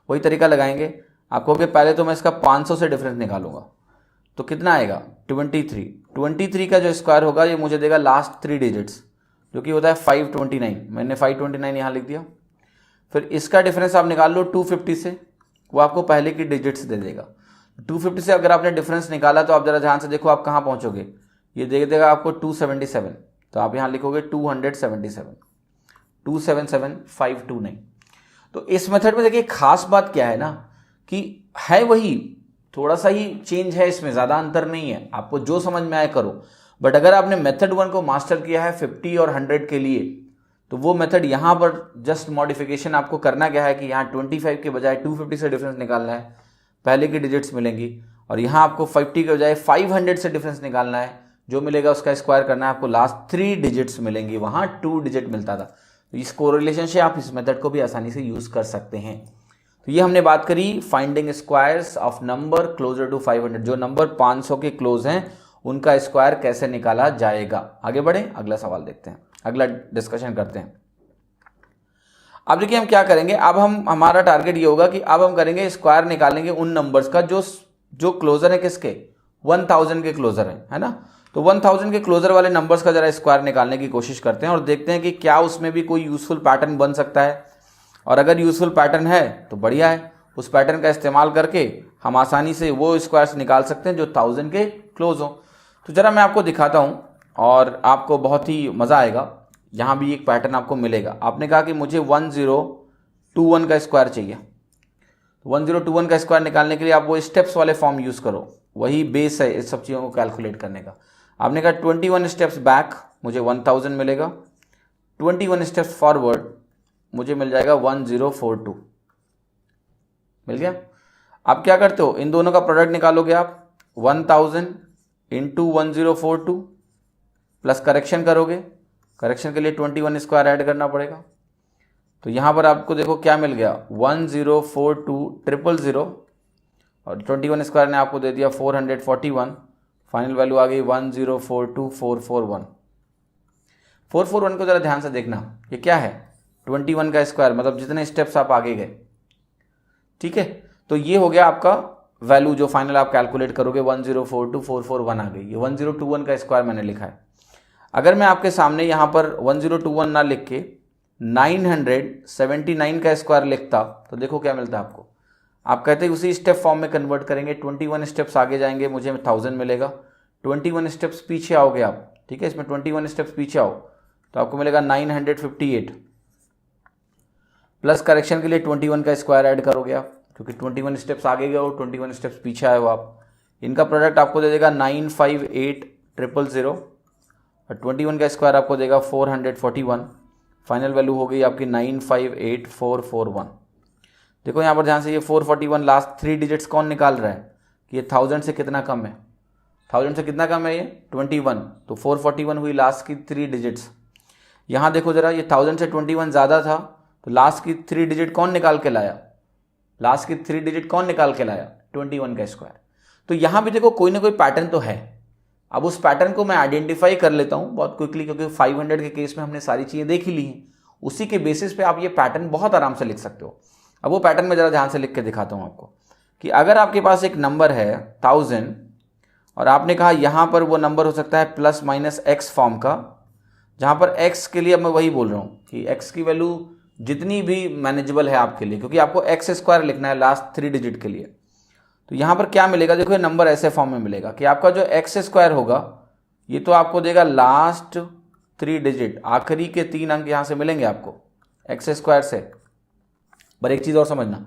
वही तरीका लगाएंगे, आपको कि पहले तो मैं इसका 500 से डिफरेंस निकालूंगा तो कितना आएगा 23 का जो स्क्वायर होगा ये मुझे देगा लास्ट 3 डिजिट्स, जो कि होता है 529। मैंने 529 यहाँ लिख दिया। फिर इसका डिफरेंस आप निकाल लो 250 से, वो आपको पहले की डिजिट्स दे देगा। 250 से अगर आपने डिफरेंस निकाला तो आप जरा ध्यान से देखो आप कहाँ पहुंचोगे, ये दे देगा आपको 277, तो आप यहाँ लिखोगे 277,529। तो इस मेथड में देखिए खास बात क्या है ना, कि है वही, थोड़ा सा ही चेंज है इसमें, ज़्यादा अंतर नहीं है। आपको जो समझ में आए करो। बट अगर आपने मेथड 1 को मास्टर किया है 50 और 100 के लिए, तो वो मेथड यहाँ पर जस्ट मॉडिफिकेशन आपको करना क्या है कि यहाँ 25 के बजाय 250 से डिफरेंस निकालना है, पहले की डिजिट्स मिलेंगी, और यहाँ आपको 50 के बजाय 500 से डिफरेंस निकालना है, जो मिलेगा उसका स्क्वायर करना है, आपको लास्ट 3 डिजिट्स मिलेंगी, वहाँ 2 डिजिट मिलता था। तो इस कोरिलेशन से आप इस मेथड को भी आसानी से यूज़ कर सकते हैं। तो ये हमने बात करी finding squares of number closer to 500, जो नंबर 500 के क्लोज हैं उनका स्क्वायर कैसे निकाला जाएगा। आगे बढ़े, अगला सवाल देखते हैं, अगला डिस्कशन करते हैं। अब देखिए हम क्या करेंगे, अब हमारा टारगेट ये होगा कि अब हम करेंगे स्क्वायर निकालेंगे उन नंबर्स का जो क्लोजर है किसके, 1000 के क्लोजर है ना। तो 1000 के क्लोजर वाले नंबर्स का जरा स्क्वायर निकालने की कोशिश करते हैं और देखते हैं कि क्या उसमें भी कोई यूजफुल पैटर्न बन सकता है। और अगर यूजफुल पैटर्न है तो बढ़िया है, उस पैटर्न का इस्तेमाल करके हम आसानी से वो स्क्वायर्स निकाल सकते हैं जो 1000 के क्लोज हो। तो जरा मैं आपको दिखाता हूं और आपको बहुत ही मज़ा आएगा। यहाँ भी एक पैटर्न आपको मिलेगा। आपने कहा कि मुझे 1021 का स्क्वायर चाहिए। 1021 का स्क्वायर निकालने के लिए आप वो स्टेप्स वाले फॉर्म यूज़ करो, वही बेस है इस सब चीज़ों को कैलकुलेट करने का। आपने कहा 21 स्टेप्स बैक मुझे 1000 मिलेगा, 21 स्टेप्स फॉरवर्ड मुझे मिल जाएगा 1042। मिल गया। आप क्या करते हो, इन दोनों का प्रोडक्ट निकालोगे आप, 1000 इंटू 1042 प्लस करेक्शन करोगे, करेक्शन के लिए 21 स्क्वायर ऐड करना पड़ेगा। तो यहाँ पर आपको देखो क्या मिल गया, 1042,000 और 21 स्क्वायर ने आपको दे दिया 441। फाइनल वैल्यू आ गई 1042,441। 441 को जरा ध्यान से देखना, ये क्या है 21 का स्क्वायर, मतलब जितने स्टेप्स आप आगे गए। ठीक है, तो ये हो गया आपका वैल्यू जो फाइनल आप कैलकुलेट करोगे, 1042,441 आ गई। ये 1021 का स्क्वायर मैंने लिखा है। अगर मैं आपके सामने यहाँ पर 1021 ना लिख के 979 का स्क्वायर लिखता तो देखो क्या मिलता है आपको। आप कहते हैं उसी स्टेप फॉर्म में कन्वर्ट करेंगे, 21 स्टेप्स आगे जाएंगे मुझे 1000 मिलेगा, 21 स्टेप्स पीछे आओगे आप, ठीक है, इसमें 21 स्टेप्स पीछे आओ तो आपको मिलेगा 958 प्लस करेक्शन के लिए 21 का स्क्वायर ऐड करोगे आप, क्योंकि 21 स्टेप्स आगे गए हो, 21 स्टेप्स पीछे आए हो आप। इनका प्रोडक्ट आपको दे देगा 958,000 और 21 का स्क्वायर आपको देगा 441। फाइनल वैल्यू हो गई आपकी 958,441। देखो यहाँ पर ध्यान से, ये 441 लास्ट 3 डिजिट्स कौन निकाल रहा है कि ये 1000 से कितना कम है, 1000 से कितना कम है ये 21, तो 441 हुई लास्ट की 3 डिजिट्स। यहाँ देखो जरा, ये 1000 से 21 ज़्यादा था तो लास्ट की 3 डिजिट कौन निकाल के लाया, लास्ट की 3 डिजिट कौन निकाल के लाया, 21 का स्क्वायर। तो यहाँ भी देखो कोई ना कोई पैटर्न तो है। अब उस पैटर्न को मैं आइडेंटिफाई कर लेता हूँ बहुत क्विकली, क्योंकि 500 के केस में हमने सारी चीज़ें देख ही ली हैं, उसी के बेसिस पे आप ये पैटर्न बहुत आराम से लिख सकते हो। अब वो पैटर्न में ज़रा ध्यान से लिख के दिखाता हूँ आपको कि अगर आपके पास एक नंबर है 1000 और आपने कहा यहाँ पर वो नंबर हो सकता है प्लस माइनस एक्स फॉर्म का, जहाँ पर एक्स के लिए अब मैं वही बोल रहा हूँ कि एक्स की वैल्यू जितनी भी मैनेजेबल है आपके लिए, क्योंकि आपको एक्स स्क्वायर लिखना है लास्ट 3 डिजिट के लिए। तो यहाँ पर क्या मिलेगा, देखो ये नंबर ऐसे फॉर्म में मिलेगा कि आपका जो एक्स स्क्वायर होगा ये तो आपको देगा लास्ट 3 डिजिट, आखिरी के 3 अंक यहाँ से मिलेंगे आपको एक्स स्क्वायर से। पर एक चीज़ और समझना,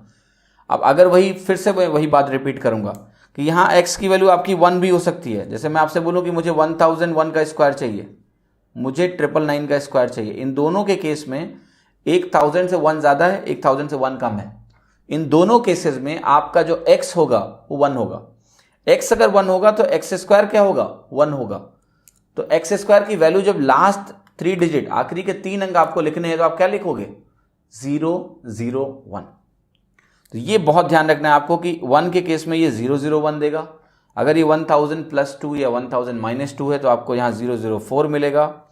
अब अगर वही फिर से वही बात रिपीट करूंगा कि यहाँ x की वैल्यू आपकी 1 भी हो सकती है। जैसे मैं आपसे बोलूँ कि मुझे 1001 का स्क्वायर चाहिए, मुझे 999 का स्क्वायर चाहिए, इन दोनों के केस में एक 1000 से 1 ज़्यादा है, एक 1000 से 1 कम है। इन दोनों केसेस में आपका जो x होगा वो 1 होगा। x अगर 1 होगा तो x स्क्वायर क्या होगा, 1 होगा। तो x स्क्वायर की वैल्यू जब लास्ट 3 डिजिट आखिरी के 3 अंक आपको लिखने हैं तो आप क्या लिखोगे, 001। तो ये बहुत ध्यान रखना है आपको कि 1 के केस में ये 001 देगा, अगर ये 1000 प्लस 2 या 1000 माइनस 2 है तो आपको यहाँ 004 मिलेगा।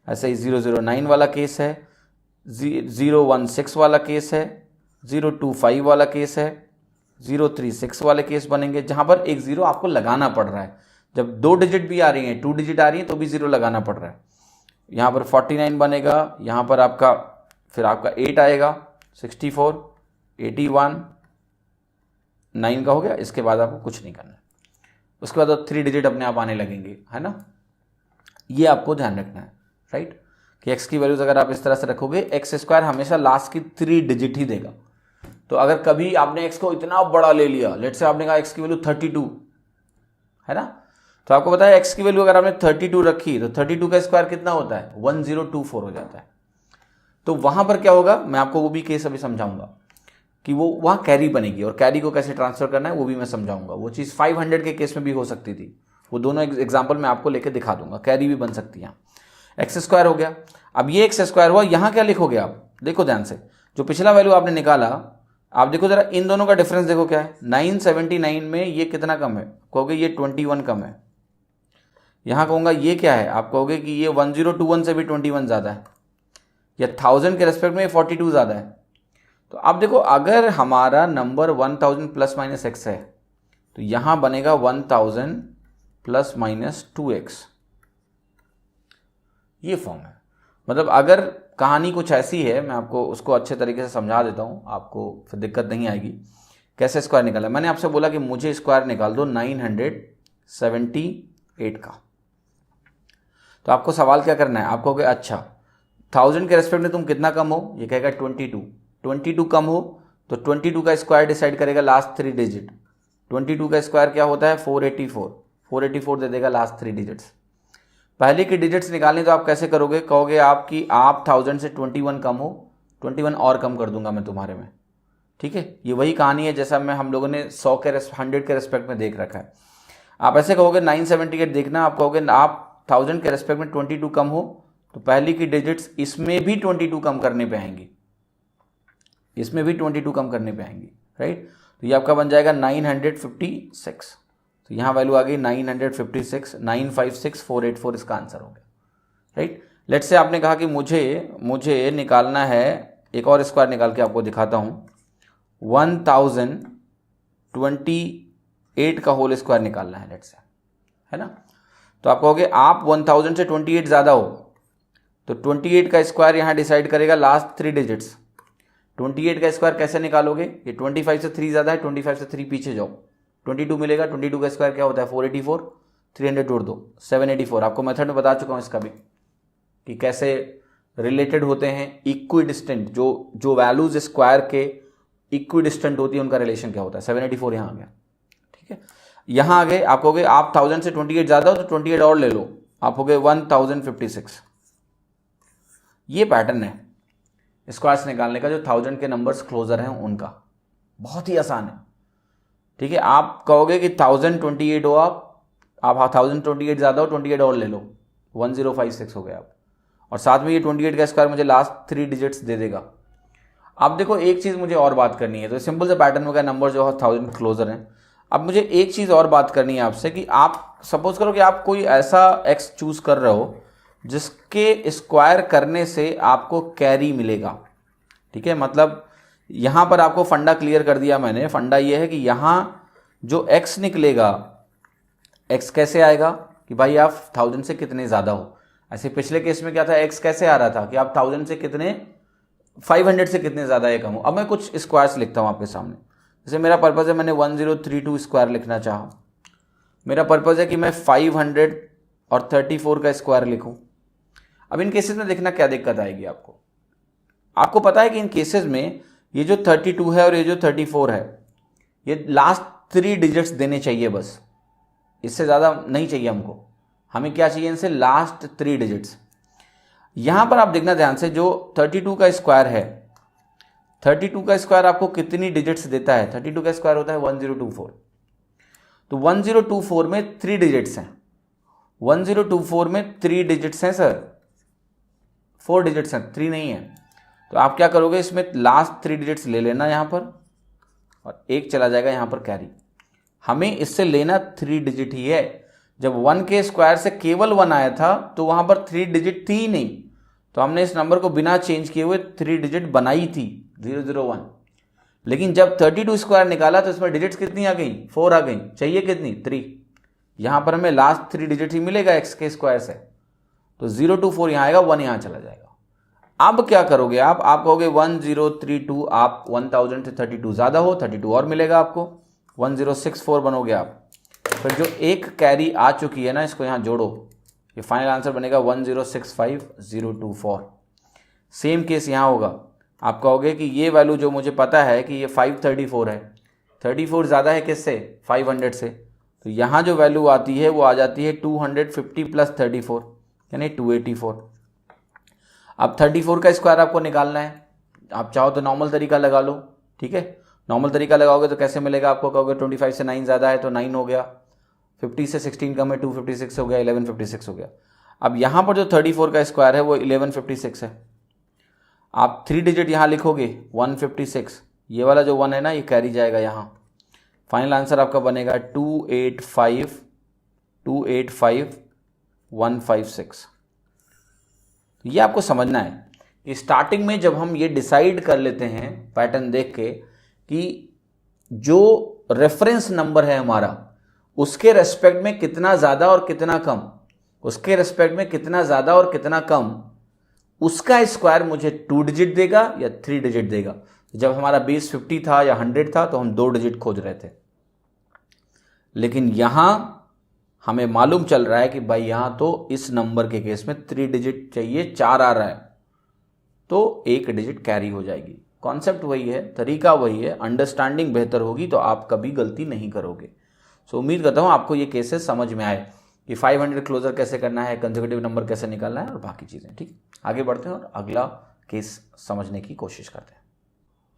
ऐसे ही 009 वाला केस है, 016 वाला केस है, 025 वाला केस है, 036 वाले केस बनेंगे जहाँ पर एक 0 आपको लगाना पड़ रहा है। जब 2 डिजिट भी आ रही हैं, 2 डिजिट आ रही हैं तो भी 0 लगाना पड़ रहा है। यहाँ पर 49 बनेगा, यहाँ पर आपका फिर आपका 8 आएगा, 64, 81, 9 का हो गया। इसके बाद आपको कुछ नहीं करना है, उसके बाद 3 डिजिट अपने आप आने लगेंगे, है ना। ये आपको ध्यान रखना है, राइट, कि x की वैल्यूज अगर आप इस तरह से रखोगे, एक्स स्क्वायर हमेशा लास्ट की 3 डिजिट ही देगा। तो अगर कभी आपने x को इतना बड़ा ले लिया, लेट से आपने कहा x की वैल्यू 32 है ना, तो आपको पता है x की वैल्यू अगर आपने 32 रखी तो 32 का स्क्वायर कितना होता है, 1024 हो जाता है। तो वहां पर क्या होगा, मैं आपको वो भी केस अभी समझाऊंगा कि वो वहाँ कैरी बनेगी, और कैरी को कैसे ट्रांसफर करना है वो भी मैं समझाऊंगा। वो चीज़ 500 के केस में भी हो सकती थी, वो दोनों एग्जाम्पल मैं आपको लेके दिखा दूंगा, कैरी भी बन सकती है। एक्स स्क्वायर हो गया, अब ये एक्स स्क्वायर हुआ, यहाँ क्या लिखोगे आप, देखो ध्यान से, जो पिछला वैल्यू आपने निकाला, आप देखो जरा इन दोनों का डिफरेंस देखो क्या है, 979 में ये कितना कम है, कहोगे ये 21 कम है। यहाँ कहूँगा ये क्या है, आप कहोगे कि ये 1021 से भी 21 ज़्यादा है, या 1000 के रेस्पेक्ट में 42 ज़्यादा है। तो आप देखो अगर हमारा नंबर 1000 प्लस माइनस एक्स है तो यहाँ बनेगा 1000 प्लस माइनस 2x, ये फॉर्म है। मतलब अगर कहानी कुछ ऐसी है, मैं आपको उसको अच्छे तरीके से समझा देता हूँ, आपको फिर दिक्कत नहीं आएगी। कैसे स्क्वायर निकाला, मैंने आपसे बोला कि मुझे स्क्वायर निकाल दो 978 का। तो आपको सवाल क्या करना है, आप कहोगे अच्छा 1000 के रेस्पेक्ट में तुम कितना कम हो, ये कहेगा 22 कम हो तो 22 का स्क्वायर डिसाइड करेगा लास्ट 3 डिजिट। 22 का स्क्वायर क्या होता है, 484 दे देगा लास्ट 3 डिजिट्स। पहले की डिजिट्स निकालनी तो आप कैसे करोगे, कहोगे आप 1000 से 21 कम हो, 21 और कम कर दूंगा मैं तुम्हारे में, ठीक है। ये वही कहानी है जैसा मैं हम लोगों ने 100 के रेस्पेक्ट में देख रखा है। आप ऐसे कहोगे 978 देखना, आप कहोगे आप 1000 के रेस्पेक्ट में 22 कम हो तो पहली की डिजिट्स इसमें भी 22 कम करने पे आएंगी, इसमें भी 22 कम करने पे आएंगी, राइट। तो ये आपका बन जाएगा 956। तो यहाँ वैल्यू आ गई 956, 956484 इसका आंसर हो गया, राइट। लेट्स से आपने कहा कि मुझे निकालना है, एक और स्क्वायर निकाल के आपको दिखाता हूँ, 1028 का होल स्क्वायर निकालना है, लेट्स से, है ना। तो आप कहोगे आप 1000 से 28 ज़्यादा हो तो 28 का स्क्वायर यहाँ डिसाइड करेगा लास्ट 3 डिजिट्स। 28 का स्क्वायर कैसे निकालोगे? ये 25 से 3 ज़्यादा है, 25 से 3 पीछे जाओ, 22 मिलेगा। 22 का स्क्वायर क्या होता है? 484, 300 जोड़ दो 784। आपको मेथड में बता चुका हूँ इसका भी कि कैसे रिलेटेड होते हैं इक्विडिस्टेंट, जो वैल्यूज स्क्वायर के इक्विडिस्टेंट होती है उनका रिलेशन क्या होता है। 784 यहाँ आ गया, ठीक है। यहाँ आ गए, आप कहोगे आप 1000 से 28 ज़्यादा हो तो 28 और ले लो, आप हो गए 1056। ये पैटर्न है स्क्वायर्स निकालने का, जो 1000 के नंबर्स क्लोजर हैं उनका। बहुत ही आसान है, ठीक है। आप कहोगे कि 1028 हो, आप 1028 ज़्यादा हो, 28 और ले लो, 1056 हो गया आप। और साथ में ये 28 का स्क्वायर मुझे लास्ट 3 डिजिट्स दे देगा। अब देखो एक चीज़ मुझे और बात करनी है, तो सिंपल से पैटर्न हो गया, नंबर जो है 1000 क्लोजर हैं। अब मुझे एक चीज़ और बात करनी है आपसे कि आप सपोज करो कि आप कोई ऐसा एक्स चूज कर रहे हो जिसके स्क्वायर करने से आपको कैरी मिलेगा, ठीक है। मतलब यहाँ पर आपको फंडा क्लियर कर दिया मैंने। फंडा ये है कि यहाँ जो एक्स निकलेगा, एक्स कैसे आएगा कि भाई आप 1000 से कितने ज़्यादा हो। ऐसे पिछले केस में क्या था, एक्स कैसे आ रहा था कि आप 1000 से कितने, 500 से कितने ज़्यादा या कम हो। अब मैं कुछ स्क्वायर्स लिखता हूँ आपके सामने। जैसे मेरा पर्पज़ है, मैंने 1032 स्क्वायर लिखना चाहा। मेरा पर्पज़ है कि मैं 500 और 34 का स्क्वायर लिखूँ। अब इन केसेस में देखना क्या दिक्कत आएगी आपको। आपको पता है कि इन केसेस में ये जो 32 है और ये जो 34 है, ये लास्ट 3 डिजिट्स देने चाहिए बस, इससे ज़्यादा नहीं चाहिए हमको। हमें क्या चाहिए इनसे? Last 3 digits. यहाँ पर आप देखना ध्यान से, जो 32 का स्क्वायर है, 32 का स्क्वायर आपको कितनी डिजिट्स देता है? 32 का स्क्वायर होता है 1024। तो 1024 में 3 डिजिट्स हैं। 1024 में 3 डिजिट्स हैं सर, 4 डिजिट्स हैं, 3 नहीं है। तो आप क्या करोगे, इसमें लास्ट 3 डिजिट्स ले लेना यहाँ पर, और एक चला जाएगा यहाँ पर कैरी। हमें इससे लेना 3 डिजिट ही है। जब 1 के स्क्वायर से केवल 1 आया था तो वहाँ पर 3 डिजिट थी ही नहीं, तो हमने इस नंबर को बिना चेंज किए हुए 3 डिजिट बनाई थी, 001। लेकिन जब 32 स्क्वायर निकाला तो इसमें डिजिट्स कितनी आ गई? 4 आ गई। चाहिए कितनी? 3। यहाँ पर हमें लास्ट 3 डिजिट ही मिलेगा एक्स के स्क्वायर से, तो 024 यहाँ आएगा, 1 यहाँ चला जाएगा। अब क्या करोगे आप कहोगे 1032, आप 1000 से 32 ज़्यादा हो, 32 और मिलेगा आपको, 1064 बनोगे आप। फिर जो एक कैरी आ चुकी है ना, इसको यहाँ जोड़ो, ये फाइनल आंसर बनेगा 1065024। सेम केस यहाँ होगा। आप कहोगे कि ये वैल्यू जो मुझे पता है कि ये 534 है, 34 ज़्यादा है किससे? 500 से। तो यहाँ जो वैल्यू आती है वो आ जाती है 250 प्लस 34 यानी 284। अब 34 का स्क्वायर आपको निकालना है। आप चाहो तो नॉर्मल तरीका लगा लो, ठीक है। नॉर्मल तरीका लगाओगे तो कैसे मिलेगा आपको? कहोगे 25 से 9 ज़्यादा है तो 9 हो गया, 50 से 16 कम है 256 हो गया, 1156 हो गया। अब यहाँ पर जो 34 का स्क्वायर है वो 1156 है। आप 3 डिजिट यहाँ लिखोगे 156, ये वाला जो 1 है ना ये कैरी जाएगा यहाँ। फाइनल आंसर आपका बनेगा 285,156। ये आपको समझना है कि स्टार्टिंग में जब हम ये डिसाइड कर लेते हैं पैटर्न देख के कि जो रेफरेंस नंबर है हमारा उसके रेस्पेक्ट में कितना ज़्यादा और कितना कम, उसके रेस्पेक्ट में कितना ज़्यादा और कितना कम, उसका स्क्वायर मुझे 2 डिजिट देगा या 3 डिजिट देगा। जब हमारा बेस 50 था या 100 था तो हम 2 डिजिट खोज रहे थे, लेकिन यहां हमें मालूम चल रहा है कि भाई यहां तो इस नंबर के केस में 3 डिजिट चाहिए, 4 आ रहा है तो 1 डिजिट कैरी हो जाएगी। कॉन्सेप्ट वही है, तरीका वही है, अंडरस्टैंडिंग बेहतर होगी तो आप कभी गलती नहीं करोगे। सो उम्मीद करता हूं आपको ये केसेस समझ में आए कि 500 क्लोजर कैसे करना है, कंसेक्यूटिव नंबर कैसे निकालना है और बाकी चीज़ें। ठीक, आगे बढ़ते हैं और अगला केस समझने की कोशिश करते हैं।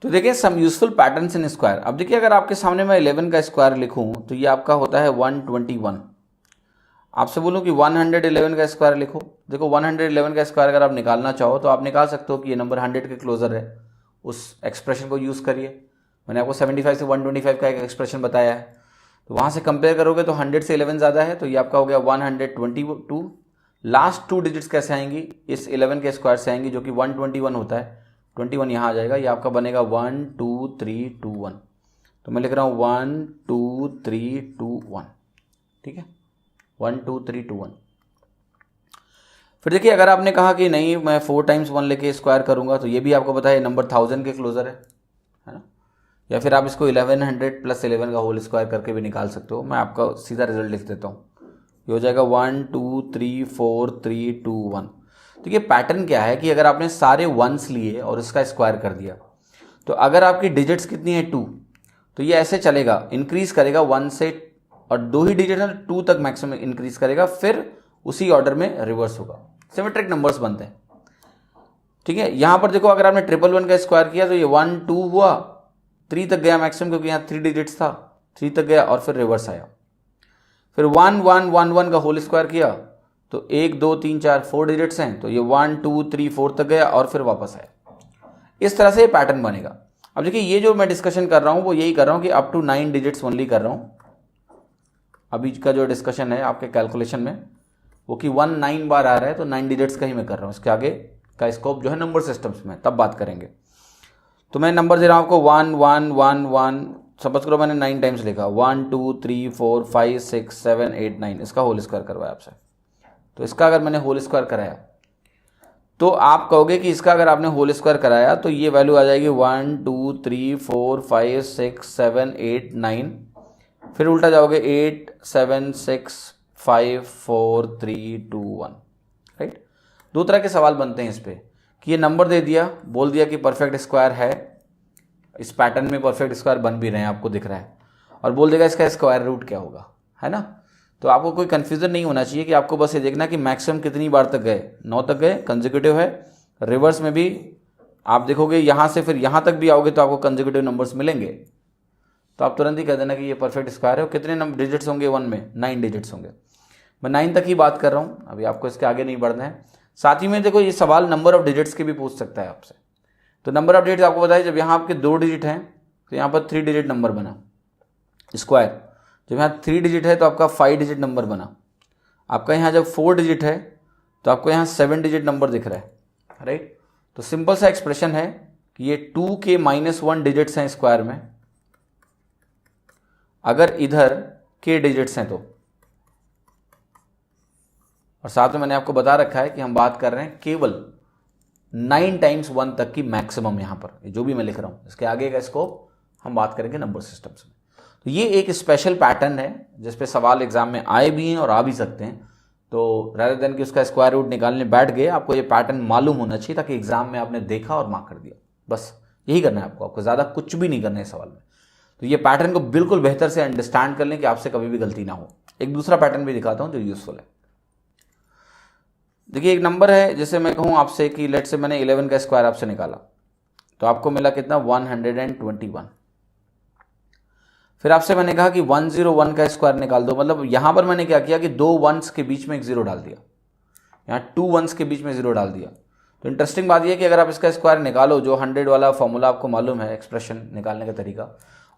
तो देखिए some useful patterns in square. अब देखिए अगर आपके सामने मैं 11 का स्क्वायर लिखूं तो ये आपका होता है 121। आपसे बोलूं कि 111 का स्क्वायर लिखो, देखो 111 का स्क्वायर अगर आप निकालना चाहो तो आप निकाल सकते हो कि ये नंबर 100 के क्लोजर है। उस एक्सप्रेशन को यूज़ करिए। मैंने आपको 75 से 125 का एक एक्सप्रेशन बताया है, तो वहाँ से कंपेयर करोगे तो 100 से 11 ज़्यादा है, तो ये आपका हो गया 122। लास्ट 2 डिजिट्स कैसे आएंगी? इस 11 के स्क्वायर से आएंगी जो कि 121 होता है। 21 यहाँ आ जाएगा, ये आपका बनेगा 12321। तो मैं लिख रहा हूँ 12321, ठीक है, 12321। फिर देखिए अगर आपने कहा कि नहीं मैं 4 टाइम्स 1 लेके स्क्वायर करूंगा, तो ये भी आपको पता है नंबर 1000 के क्लोजर है ना। या फिर आप इसको 1100 प्लस 11 का होल स्क्वायर करके भी निकाल सकते हो। मैं आपका सीधा रिजल्ट लिख देता हूँ, ये हो जाएगा 1 2 3 4 3 2 1। तो ये पैटर्न क्या है कि अगर आपने सारे वंस लिए और इसका स्क्वायर कर दिया, तो अगर आपकी डिजिट्स कितनी है 2, तो ये ऐसे चलेगा, इंक्रीज करेगा 1 से, और 2 ही डिजिट है 2 तक मैक्सिमम इंक्रीज करेगा, फिर उसी ऑर्डर में रिवर्स होगा। सिमेट्रिक नंबर्स बनते हैं, ठीक है। यहां पर देखो अगर आपने 111 का स्क्वायर किया तो ये 1 2 हुआ, 3 तक गया मैक्सिमम, क्योंकि यहाँ 3 डिजिट्स था, 3 तक गया और फिर रिवर्स आया। फिर 1 1 1 1 का होल स्क्वायर किया तो 1 2 3 4 4 डिजिट्स हैं, तो ये 1 2 3 4 तक गया और फिर वापस आया। इस तरह से ये पैटर्न बनेगा। अब देखिए ये जो मैं डिस्कशन कर रहा हूं वो यही कर रहा हूं कि अप टू 9 डिजिट्स ओनली कर रहा हूं। अभी का जो डिस्कशन है आपके कैलकुलेशन में वो कि 1 9 बार आ रहा है, तो 9 डिजिट्स का ही मैं कर रहा हूं। इसके आगे का स्कोप जो है नंबर सिस्टम्स में तब बात करेंगे। तो मैं नंबर दे रहा हूं आपको 1 1 1 1, सपोज करो मैंने 9 टाइम्स लिखा, 1 2 3 4 5 6 7 8 9, इसका होल स्क्वायर करवाया आपसे। तो इसका अगर मैंने होल स्क्वायर कराया तो आप कहोगे कि इसका अगर आपने होल स्क्वायर कराया तो ये वैल्यू आ जाएगी 1 2 3 4 5 6 7 8 9, फिर उल्टा जाओगे 8 7 6 5 4 3 2 1, राइट। दो तरह के सवाल बनते हैं इस पे कि ये नंबर दे दिया, बोल दिया कि परफेक्ट स्क्वायर है, इस पैटर्न में परफेक्ट स्क्वायर बन भी रहे हैं, आपको दिख रहा है, और बोल देगा इसका स्क्वायर रूट क्या होगा, है ना। तो आपको कोई कंफ्यूजन नहीं होना चाहिए कि आपको बस ये देखना कि मैक्सिमम कितनी बार तक गए, 9 तक गए, कंसेक्यूटिव है। रिवर्स में भी आप देखोगे यहाँ से फिर यहाँ तक भी आओगे तो आपको कंसेक्यूटिव नंबर्स मिलेंगे, तो आप तुरंत ही कह देना कि ये परफेक्ट स्क्वायर है। कितने डिजिट्स होंगे 1 में? 9 डिजिट्स होंगे। मैं 9 तक ही बात कर रहा हूँ, अभी आपको इसके आगे नहीं बढ़ना है। साथ ही में देखो ये सवाल नंबर ऑफ डिजिट्स के भी पूछ सकता है आपसे। तो नंबर ऑफ डिजिट्स आपको बताइए, जब यहाँ आपके 2 डिजिट हैं तो यहाँ पर 3 डिजिट नंबर बना स्क्वायर, जब यहाँ 3 डिजिट है तो आपका 5 डिजिट नंबर बना, आपका यहाँ जब 4 डिजिट है तो आपको यहाँ 7 डिजिट नंबर दिख रहा है, राइट। तो सिंपल सा एक्सप्रेशन है कि ये 2 के -1 डिजिट्स हैं स्क्वायर में, अगर इधर के डिजिट्स हैं तो, और साथ में मैंने आपको बता रखा है कि हम बात कर रहे हैं केवल 9 टाइम्स 1 तक की मैक्सिमम। यहां पर जो भी मैं लिख रहा हूं इसके आगे का स्कोप हम बात करेंगे नंबर सिस्टम्स में। तो ये एक स्पेशल पैटर्न है जिसपे सवाल एग्जाम में आए भी हैं और आ भी सकते हैं। तो रादर देन कि उसका स्क्वायर रूट निकालने बैठ गए, आपको ये पैटर्न मालूम होना चाहिए ताकि एग्जाम में आपने देखा और मार्क कर दिया, बस यही करना है आपको ज़्यादा कुछ भी नहीं करना है सवाल में। तो ये पैटर्न को बिल्कुल बेहतर से अंडरस्टैंड कर लें कि आपसे कभी भी गलती ना हो। एक दूसरा पैटर्न भी दिखाता हूं जो यूजफुल है। देखिए एक नंबर है, जैसे मैं कहूं आपसे कि लेट से मैंने 11 का स्क्वायर आपसे निकाला तो आपको मिला कितना 121। फिर आपसे मैंने कहा कि 101 का स्क्वायर निकाल दो, मतलब यहां पर मैंने क्या किया कि 2 वंस के बीच में एक जीरो डाल दिया, यहाँ 2 वंस के बीच में जीरो डाल दिया। तो इंटरेस्टिंग बात यह कि अगर आप इसका स्क्वायर निकालो, जो 100 वाला फॉर्मूला आपको मालूम है, एक्सप्रेशन निकालने का तरीका,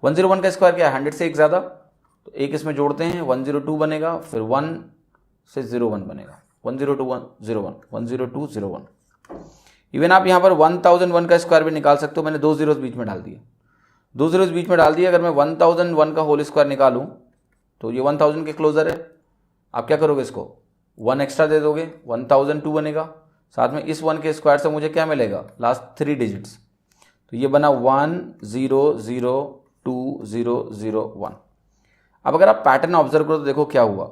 101 का स्क्वायर क्या है 100 से एक ज़्यादा, तो एक इसमें जोड़ते हैं 102 बनेगा, फिर 1 से 01 बनेगा, 102 101 102 01। इवन आप यहाँ पर 1001 का स्क्वायर भी निकाल सकते हो। मैंने 2 जीरोस बीच में डाल दिए, 2 जीरोस बीच में डाल दिए। अगर मैं 1001 का होल स्क्वायर निकालूं तो ये 1000 के क्लोजर है। आप क्या करोगे, इसको 1 एक्स्ट्रा दे दोगे, 1002 बनेगा। साथ में इस 1 के स्क्वायर से मुझे क्या मिलेगा, लास्ट 3 डिजिट्स, तो ये बना 1 0 0 2 0 0 1। अब अगर आप पैटर्न ऑब्जर्व करो तो देखो क्या हुआ,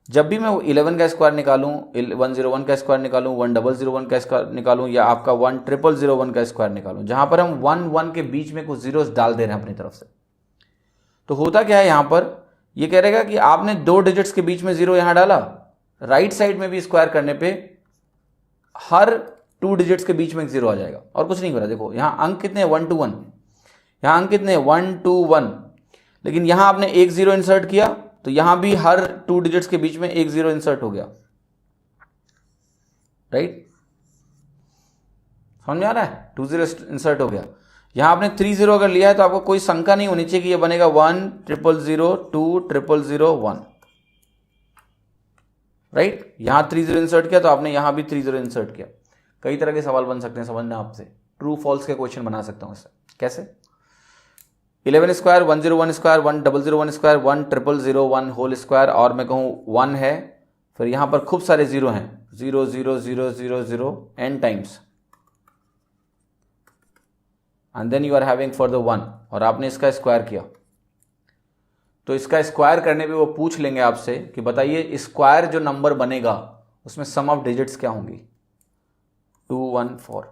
जब भी मैं 11 का स्क्वायर निकालूं, 101 का स्क्वायर निकालूं, 1001 का स्क्वायर निकालूं, या आपका 1001 का स्क्वायर निकालूं, जहां पर हम 1 1 के बीच में कुछ जीरोस डाल दे रहे हैं अपनी तरफ से, तो होता क्या है यहां पर, ये कह रहेगा कि आपने 2 डिजिट्स के बीच में जीरो यहां डाला, राइट साइड में भी स्क्वायर करने पे हर 2 डिजिट्स के बीच में एक जीरो आ जाएगा, और कुछ नहीं हो रहा। देखो यहां अंक कितने 1 2 1, यहां अंक कितने 1 2 1, लेकिन यहां आपने एक जीरो इंसर्ट किया तो यहां भी हर 2 डिजिट्स के बीच में एक जीरो इंसर्ट हो गया, राइट। समझ में आ रहा है, 2 जीरो इंसर्ट हो गया। यहां आपने 3 जीरो अगर लिया है तो आपको कोई शंका नहीं होनी चाहिए कि ये बनेगा 1 0 0 2 0 0 1, राइट। यहां 3 जीरो इंसर्ट किया तो आपने यहां भी 3 जीरो इंसर्ट किया। कई तरह के सवाल बन सकते हैं, समझना आपसे ट्रू फॉल्स के क्वेश्चन बना सकता हूं इससे। कैसे, 11 square 101 square 1001 square 1001 whole square, और मैं कहूँ 1 है फिर यहां पर खूब सारे जीरो हैं, 0 0 0 0 0 n times, and then you are having for the 1, और आपने इसका स्क्वायर किया। तो इसका स्क्वायर करने पे वो पूछ लेंगे आपसे कि बताइए स्क्वायर जो नंबर बनेगा उसमें सम ऑफ डिजिट्स क्या होंगी? 2 1 4,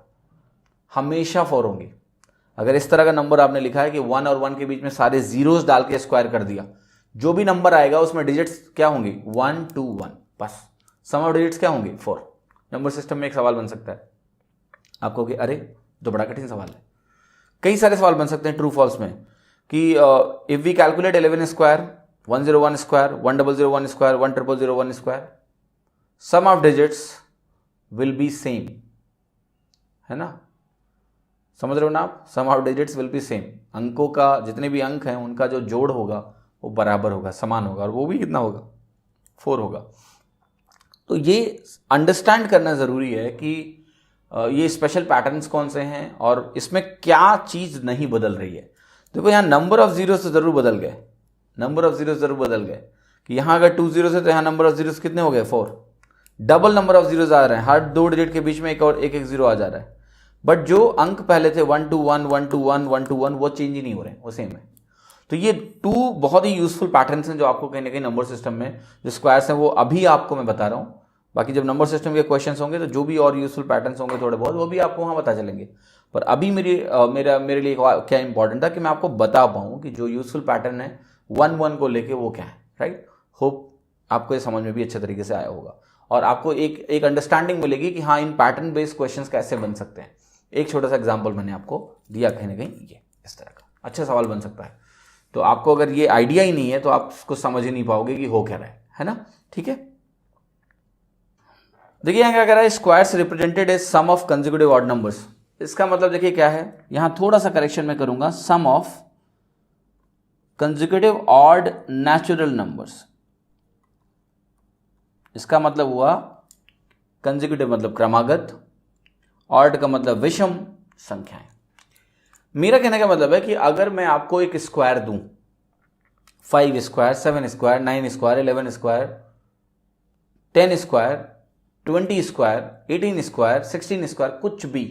हमेशा 4 होंगी। अगर इस तरह का नंबर आपने लिखा है कि 1 और 1 के बीच में सारे जीरोस डाल के स्क्वायर कर दिया, जो भी नंबर आएगा उसमें डिजिट्स क्या होंगी? 1 2 1, बस। सम ऑफ डिजिट्स क्या होंगी? 4। नंबर सिस्टम में एक सवाल बन सकता है आपको कि अरे तो बड़ा कठिन सवाल है। कई सारे सवाल बन सकते हैं ट्रू फॉल्स में कि if we calculate 11 square, 101 square, 1001 square, 1001 square, sum of digits will be same, है ना? समझ रहे हो ना आप? Sum of digits will be same. अंकों का जितने भी अंक हैं उनका जो जोड़ होगा वो बराबर होगा, समान होगा, और वो भी कितना होगा? 4 होगा। तो ये अंडरस्टैंड करना जरूरी है कि ये स्पेशल पैटर्न्स कौन से हैं और इसमें क्या चीज नहीं बदल रही है। देखो यहाँ नंबर ऑफ जीरो से जरूर बदल गए, नंबर ऑफ जीरो जरूर बदल गए कि यहाँ अगर 2 जीरो से तो यहाँ नंबर ऑफ जीरो कितने हो गए? 4। डबल नंबर ऑफ जीरोज आ रहे हैं, हर 2 डिजिट के बीच में एक और एक जीरो आ जा रहा है। बट जो अंक पहले थे 1 2 1 1 2 1 1 2 1 वो चेंज ही नहीं हो रहे, वो सेम है। तो ये 2 बहुत ही यूजफुल पैटर्न्स हैं जो आपको कहीं ना कहीं नंबर सिस्टम में जो स्क्वायर्स हैं वो अभी आपको मैं बता रहा हूँ। बाकी जब नंबर सिस्टम के क्वेश्चंस होंगे तो जो भी और यूजफुल पैटर्न्स होंगे थोड़े बहुत वो भी आपको वहाँ पता चलेंगे। पर अभी मेरे लिए क्या इंपॉर्टेंट था कि मैं आपको बता पाऊँ कि जो यूजफुल पैटर्न है 1 1 को लेके वो क्या है, राइट। होप आपको ये समझ में भी अच्छे तरीके से आया होगा और आपको एक अंडरस्टैंडिंग मिलेगी कि हाँ इन पैटर्न बेस्ड क्वेश्चंस कैसे बन सकते हैं। एक छोटा सा एग्जांपल मैंने आपको दिया कहीं ना कहीं, ये इस तरह का अच्छा सवाल बन सकता है। तो आपको अगर ये आइडिया ही नहीं है तो आप उसको समझ ही नहीं पाओगे कि हो क्या रहा है ना? ठीक है, देखिए यहाँ क्या कह रहा है, squares represented as sum of consecutive odd numbers. इसका मतलब देखिए क्या है, यहां थोड़ा सा करेक्शन में करूंगा, sum of consecutive odd natural numbers. इसका मतलब हुआ कंसेक्यूटिव मतलब क्रमागत, ऑड का मतलब विषम संख्याएं। मेरा कहने का मतलब है कि अगर मैं आपको एक स्क्वायर दूं, 5 square, 7 square, 9 square, 11 square, 10 square, 20 square, 18 square, 16 square, कुछ भी,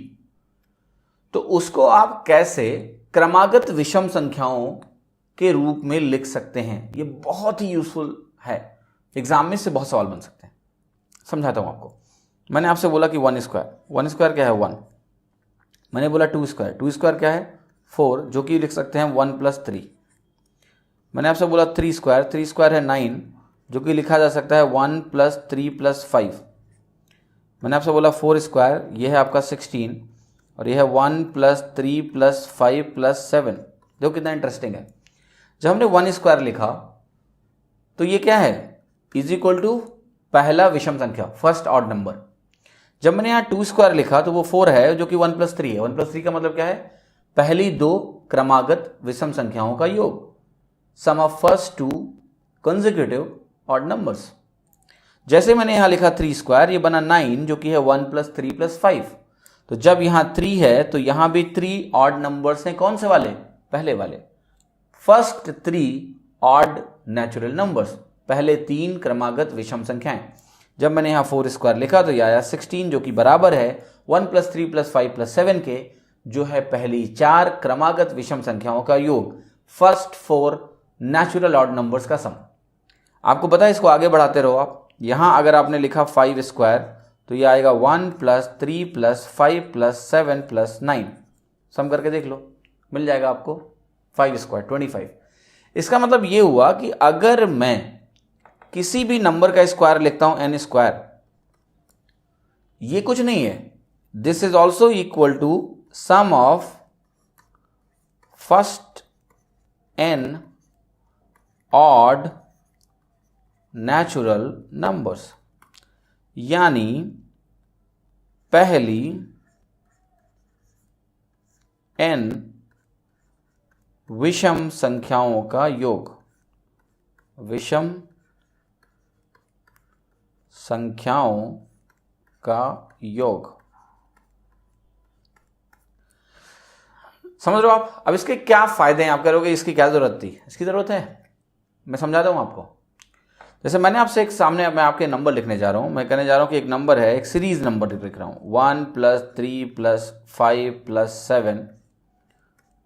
तो उसको आप कैसे क्रमागत विषम संख्याओं के रूप में लिख सकते हैं। ये बहुत ही यूजफुल है, एग्जाम में से बहुत सवाल बन सकते हैं। समझाता हूं आपको। मैंने आपसे बोला कि 1 स्क्वायर क्या है? 1। मैंने बोला 2 स्क्वायर क्या है? 4, जो कि लिख सकते हैं 1 + 3। मैंने आपसे बोला 3 स्क्वायर है 9, जो कि लिखा जा सकता है 1 + 3 + 5। मैंने आपसे बोला 4 स्क्वायर, यह है आपका 16, और यह है 1 + 3 + 5 + 7। देखो कितना इंटरेस्टिंग है। जब हमने 1 स्क्वायर लिखा तो ये क्या है? इज इक्वल टू पहला विषम संख्या, फर्स्ट ऑड नंबर। जब मैंने यहाँ 2 स्क्वायर लिखा तो वो 4 है, जो कि 1 + 3 है। 1 + 3 का मतलब क्या है? पहली 2 क्रमागत विषम संख्याओं का योग, sum of first 2 consecutive odd numbers. जैसे मैंने यहां लिखा 3 स्क्वायर, ये बना 9, जो कि है 1 + 3 + 5। तो जब यहां 3 है तो यहां भी 3 ऑड नंबर्स हैं। कौन से वाले? पहले वाले, फर्स्ट 3 ऑड नेचुरल नंबर्स, पहले 3 क्रमागत विषम संख्याएं। जब मैंने यहां 4 स्क्वायर लिखा तो यह आया 16, जो कि बराबर है 1 + 3 + 5 + 7 के, जो है पहली 4 क्रमागत विषम संख्याओं का योग, फर्स्ट 4 नेचुरल ऑड नंबर्स का सम। आपको पता है, इसको आगे बढ़ाते रहो आप। यहां अगर आपने लिखा 5 स्क्वायर तो यह आएगा 1 + 3 + 5 + 7 + 9। सम करके देख लो, मिल जाएगा आपको 5 स्क्वायर 25। इसका मतलब यह हुआ कि अगर मैं किसी भी नंबर का स्क्वायर लिखता हूं n स्क्वायर, ये कुछ नहीं है, this is also equal to sum of first n odd natural numbers, यानी पहली n विषम संख्याओं का योग, विषम संख्याओं का योग। समझ रहे हो आप? अब इसके क्या फायदे हैं? आप कहोगे इसकी क्या जरूरत थी? इसकी जरूरत है, मैं समझाता हूं आपको। जैसे मैंने आपसे एक सामने मैं आपके नंबर लिखने जा रहा हूँ, मैं कहने जा रहा हूँ कि एक नंबर है, एक सीरीज नंबर लिख रहा हूँ 1 + 3 + 5 + 7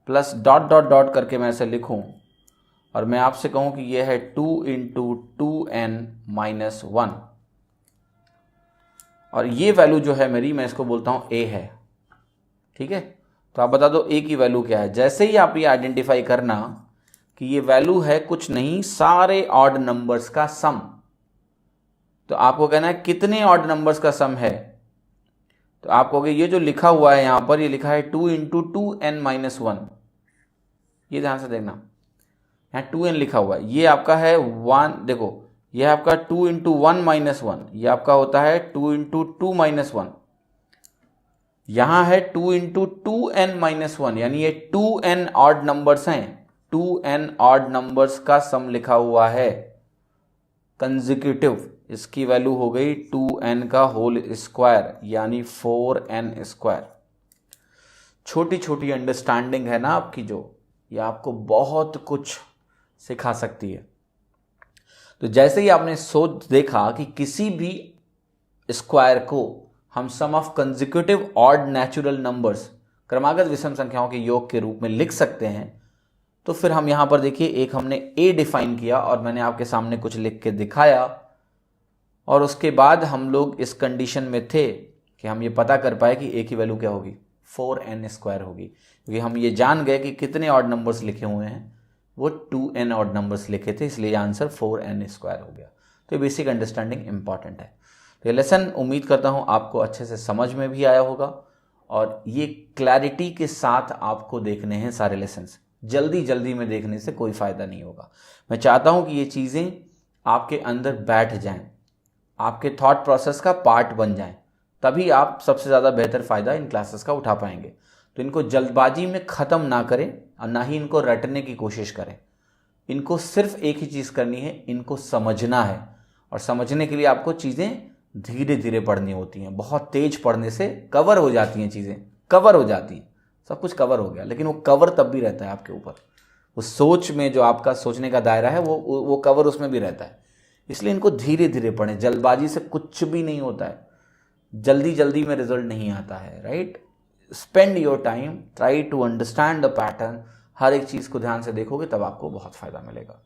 प्लस डॉट डॉट डॉट करके मैं ऐसे लिखूँ और मैं आपसे कहूँ कि ये है 2 × 2n - 1 और ये वैल्यू जो है मेरी, मैं इसको बोलता हूँ a है। ठीक है, तो आप बता दो a की वैल्यू क्या है। जैसे ही आप ये आइडेंटिफाई करना कि ये वैल्यू है कुछ नहीं, सारे ऑड नंबर्स का सम, तो आपको कहना है कितने ऑड नंबर्स का सम है। तो आप कहोगे ये जो लिखा हुआ है यहाँ पर, ये लिखा है 2 × 2n - 1। ये ध्यान से देखना, यहाँ 2n लिखा हुआ है, ये आपका है 1। देखो ये आपका 2 × 1 - 1, ये आपका होता है 2 × 2 - 1। यहाँ है 2 × 2n - 1, यानी ये 2n ऑड नंबर्स हैं। 2n ऑड नंबर्स का सम लिखा हुआ है कंसेक्यूटिव, इसकी वैल्यू हो गई 2n का होल स्क्वायर यानी 4n²। छोटी छोटी अंडरस्टैंडिंग है ना आपकी, जो ये आपको बहुत कुछ सिखा सकती है। तो जैसे ही आपने सोच देखा कि किसी भी स्क्वायर को हम sum of consecutive odd natural numbers, क्रमागत विषम संख्याओं के योग के रूप में लिख सकते हैं, तो फिर हम यहां पर देखिए एक हमने a डिफाइन किया और मैंने आपके सामने कुछ लिख के दिखाया, और उसके बाद हम लोग इस कंडीशन में थे कि हम ये पता कर पाए कि a की वैल्यू क्या होगी, 4n² होगी, क्योंकि हम ये जान गए कि कितने ऑड नंबर्स लिखे हुए हैं, वो 2n ऑड नंबर्स लिखे थे, इसलिए आंसर 4n² हो गया। तो ये बेसिक अंडरस्टैंडिंग इंपॉर्टेंट है। तो ये लेसन उम्मीद करता हूँ आपको अच्छे से समझ में भी आया होगा, और ये क्लैरिटी के साथ आपको देखने हैं सारे लेसन्स। जल्दी जल्दी में देखने से कोई फ़ायदा नहीं होगा। मैं चाहता हूँ कि ये चीज़ें आपके अंदर बैठ जाएं, आपके थॉट प्रोसेस का पार्ट बन जाएं, तभी आप सबसे ज़्यादा बेहतर फ़ायदा इन क्लासेस का उठा पाएंगे। तो इनको जल्दबाजी में ख़त्म ना करें और ना ही इनको रटने की कोशिश करें। इनको सिर्फ एक ही चीज़ करनी है, इनको समझना है, और समझने के लिए आपको चीज़ें धीरे धीरे पढ़नी होती हैं। बहुत तेज पढ़ने से कवर हो जाती हैं, चीज़ें कवर हो जाती हैं, सब कुछ कवर हो गया, लेकिन वो कवर तब भी रहता है आपके ऊपर। वो सोच में जो आपका सोचने का दायरा है वो कवर उसमें भी रहता है। इसलिए इनको धीरे धीरे पढ़ें, जल्दबाजी से कुछ भी नहीं होता है, जल्दी जल्दी में रिजल्ट नहीं आता है, right. Spend your time, try to understand the pattern. हर एक चीज़ को ध्यान से देखोगे तब आपको बहुत फ़ायदा मिलेगा।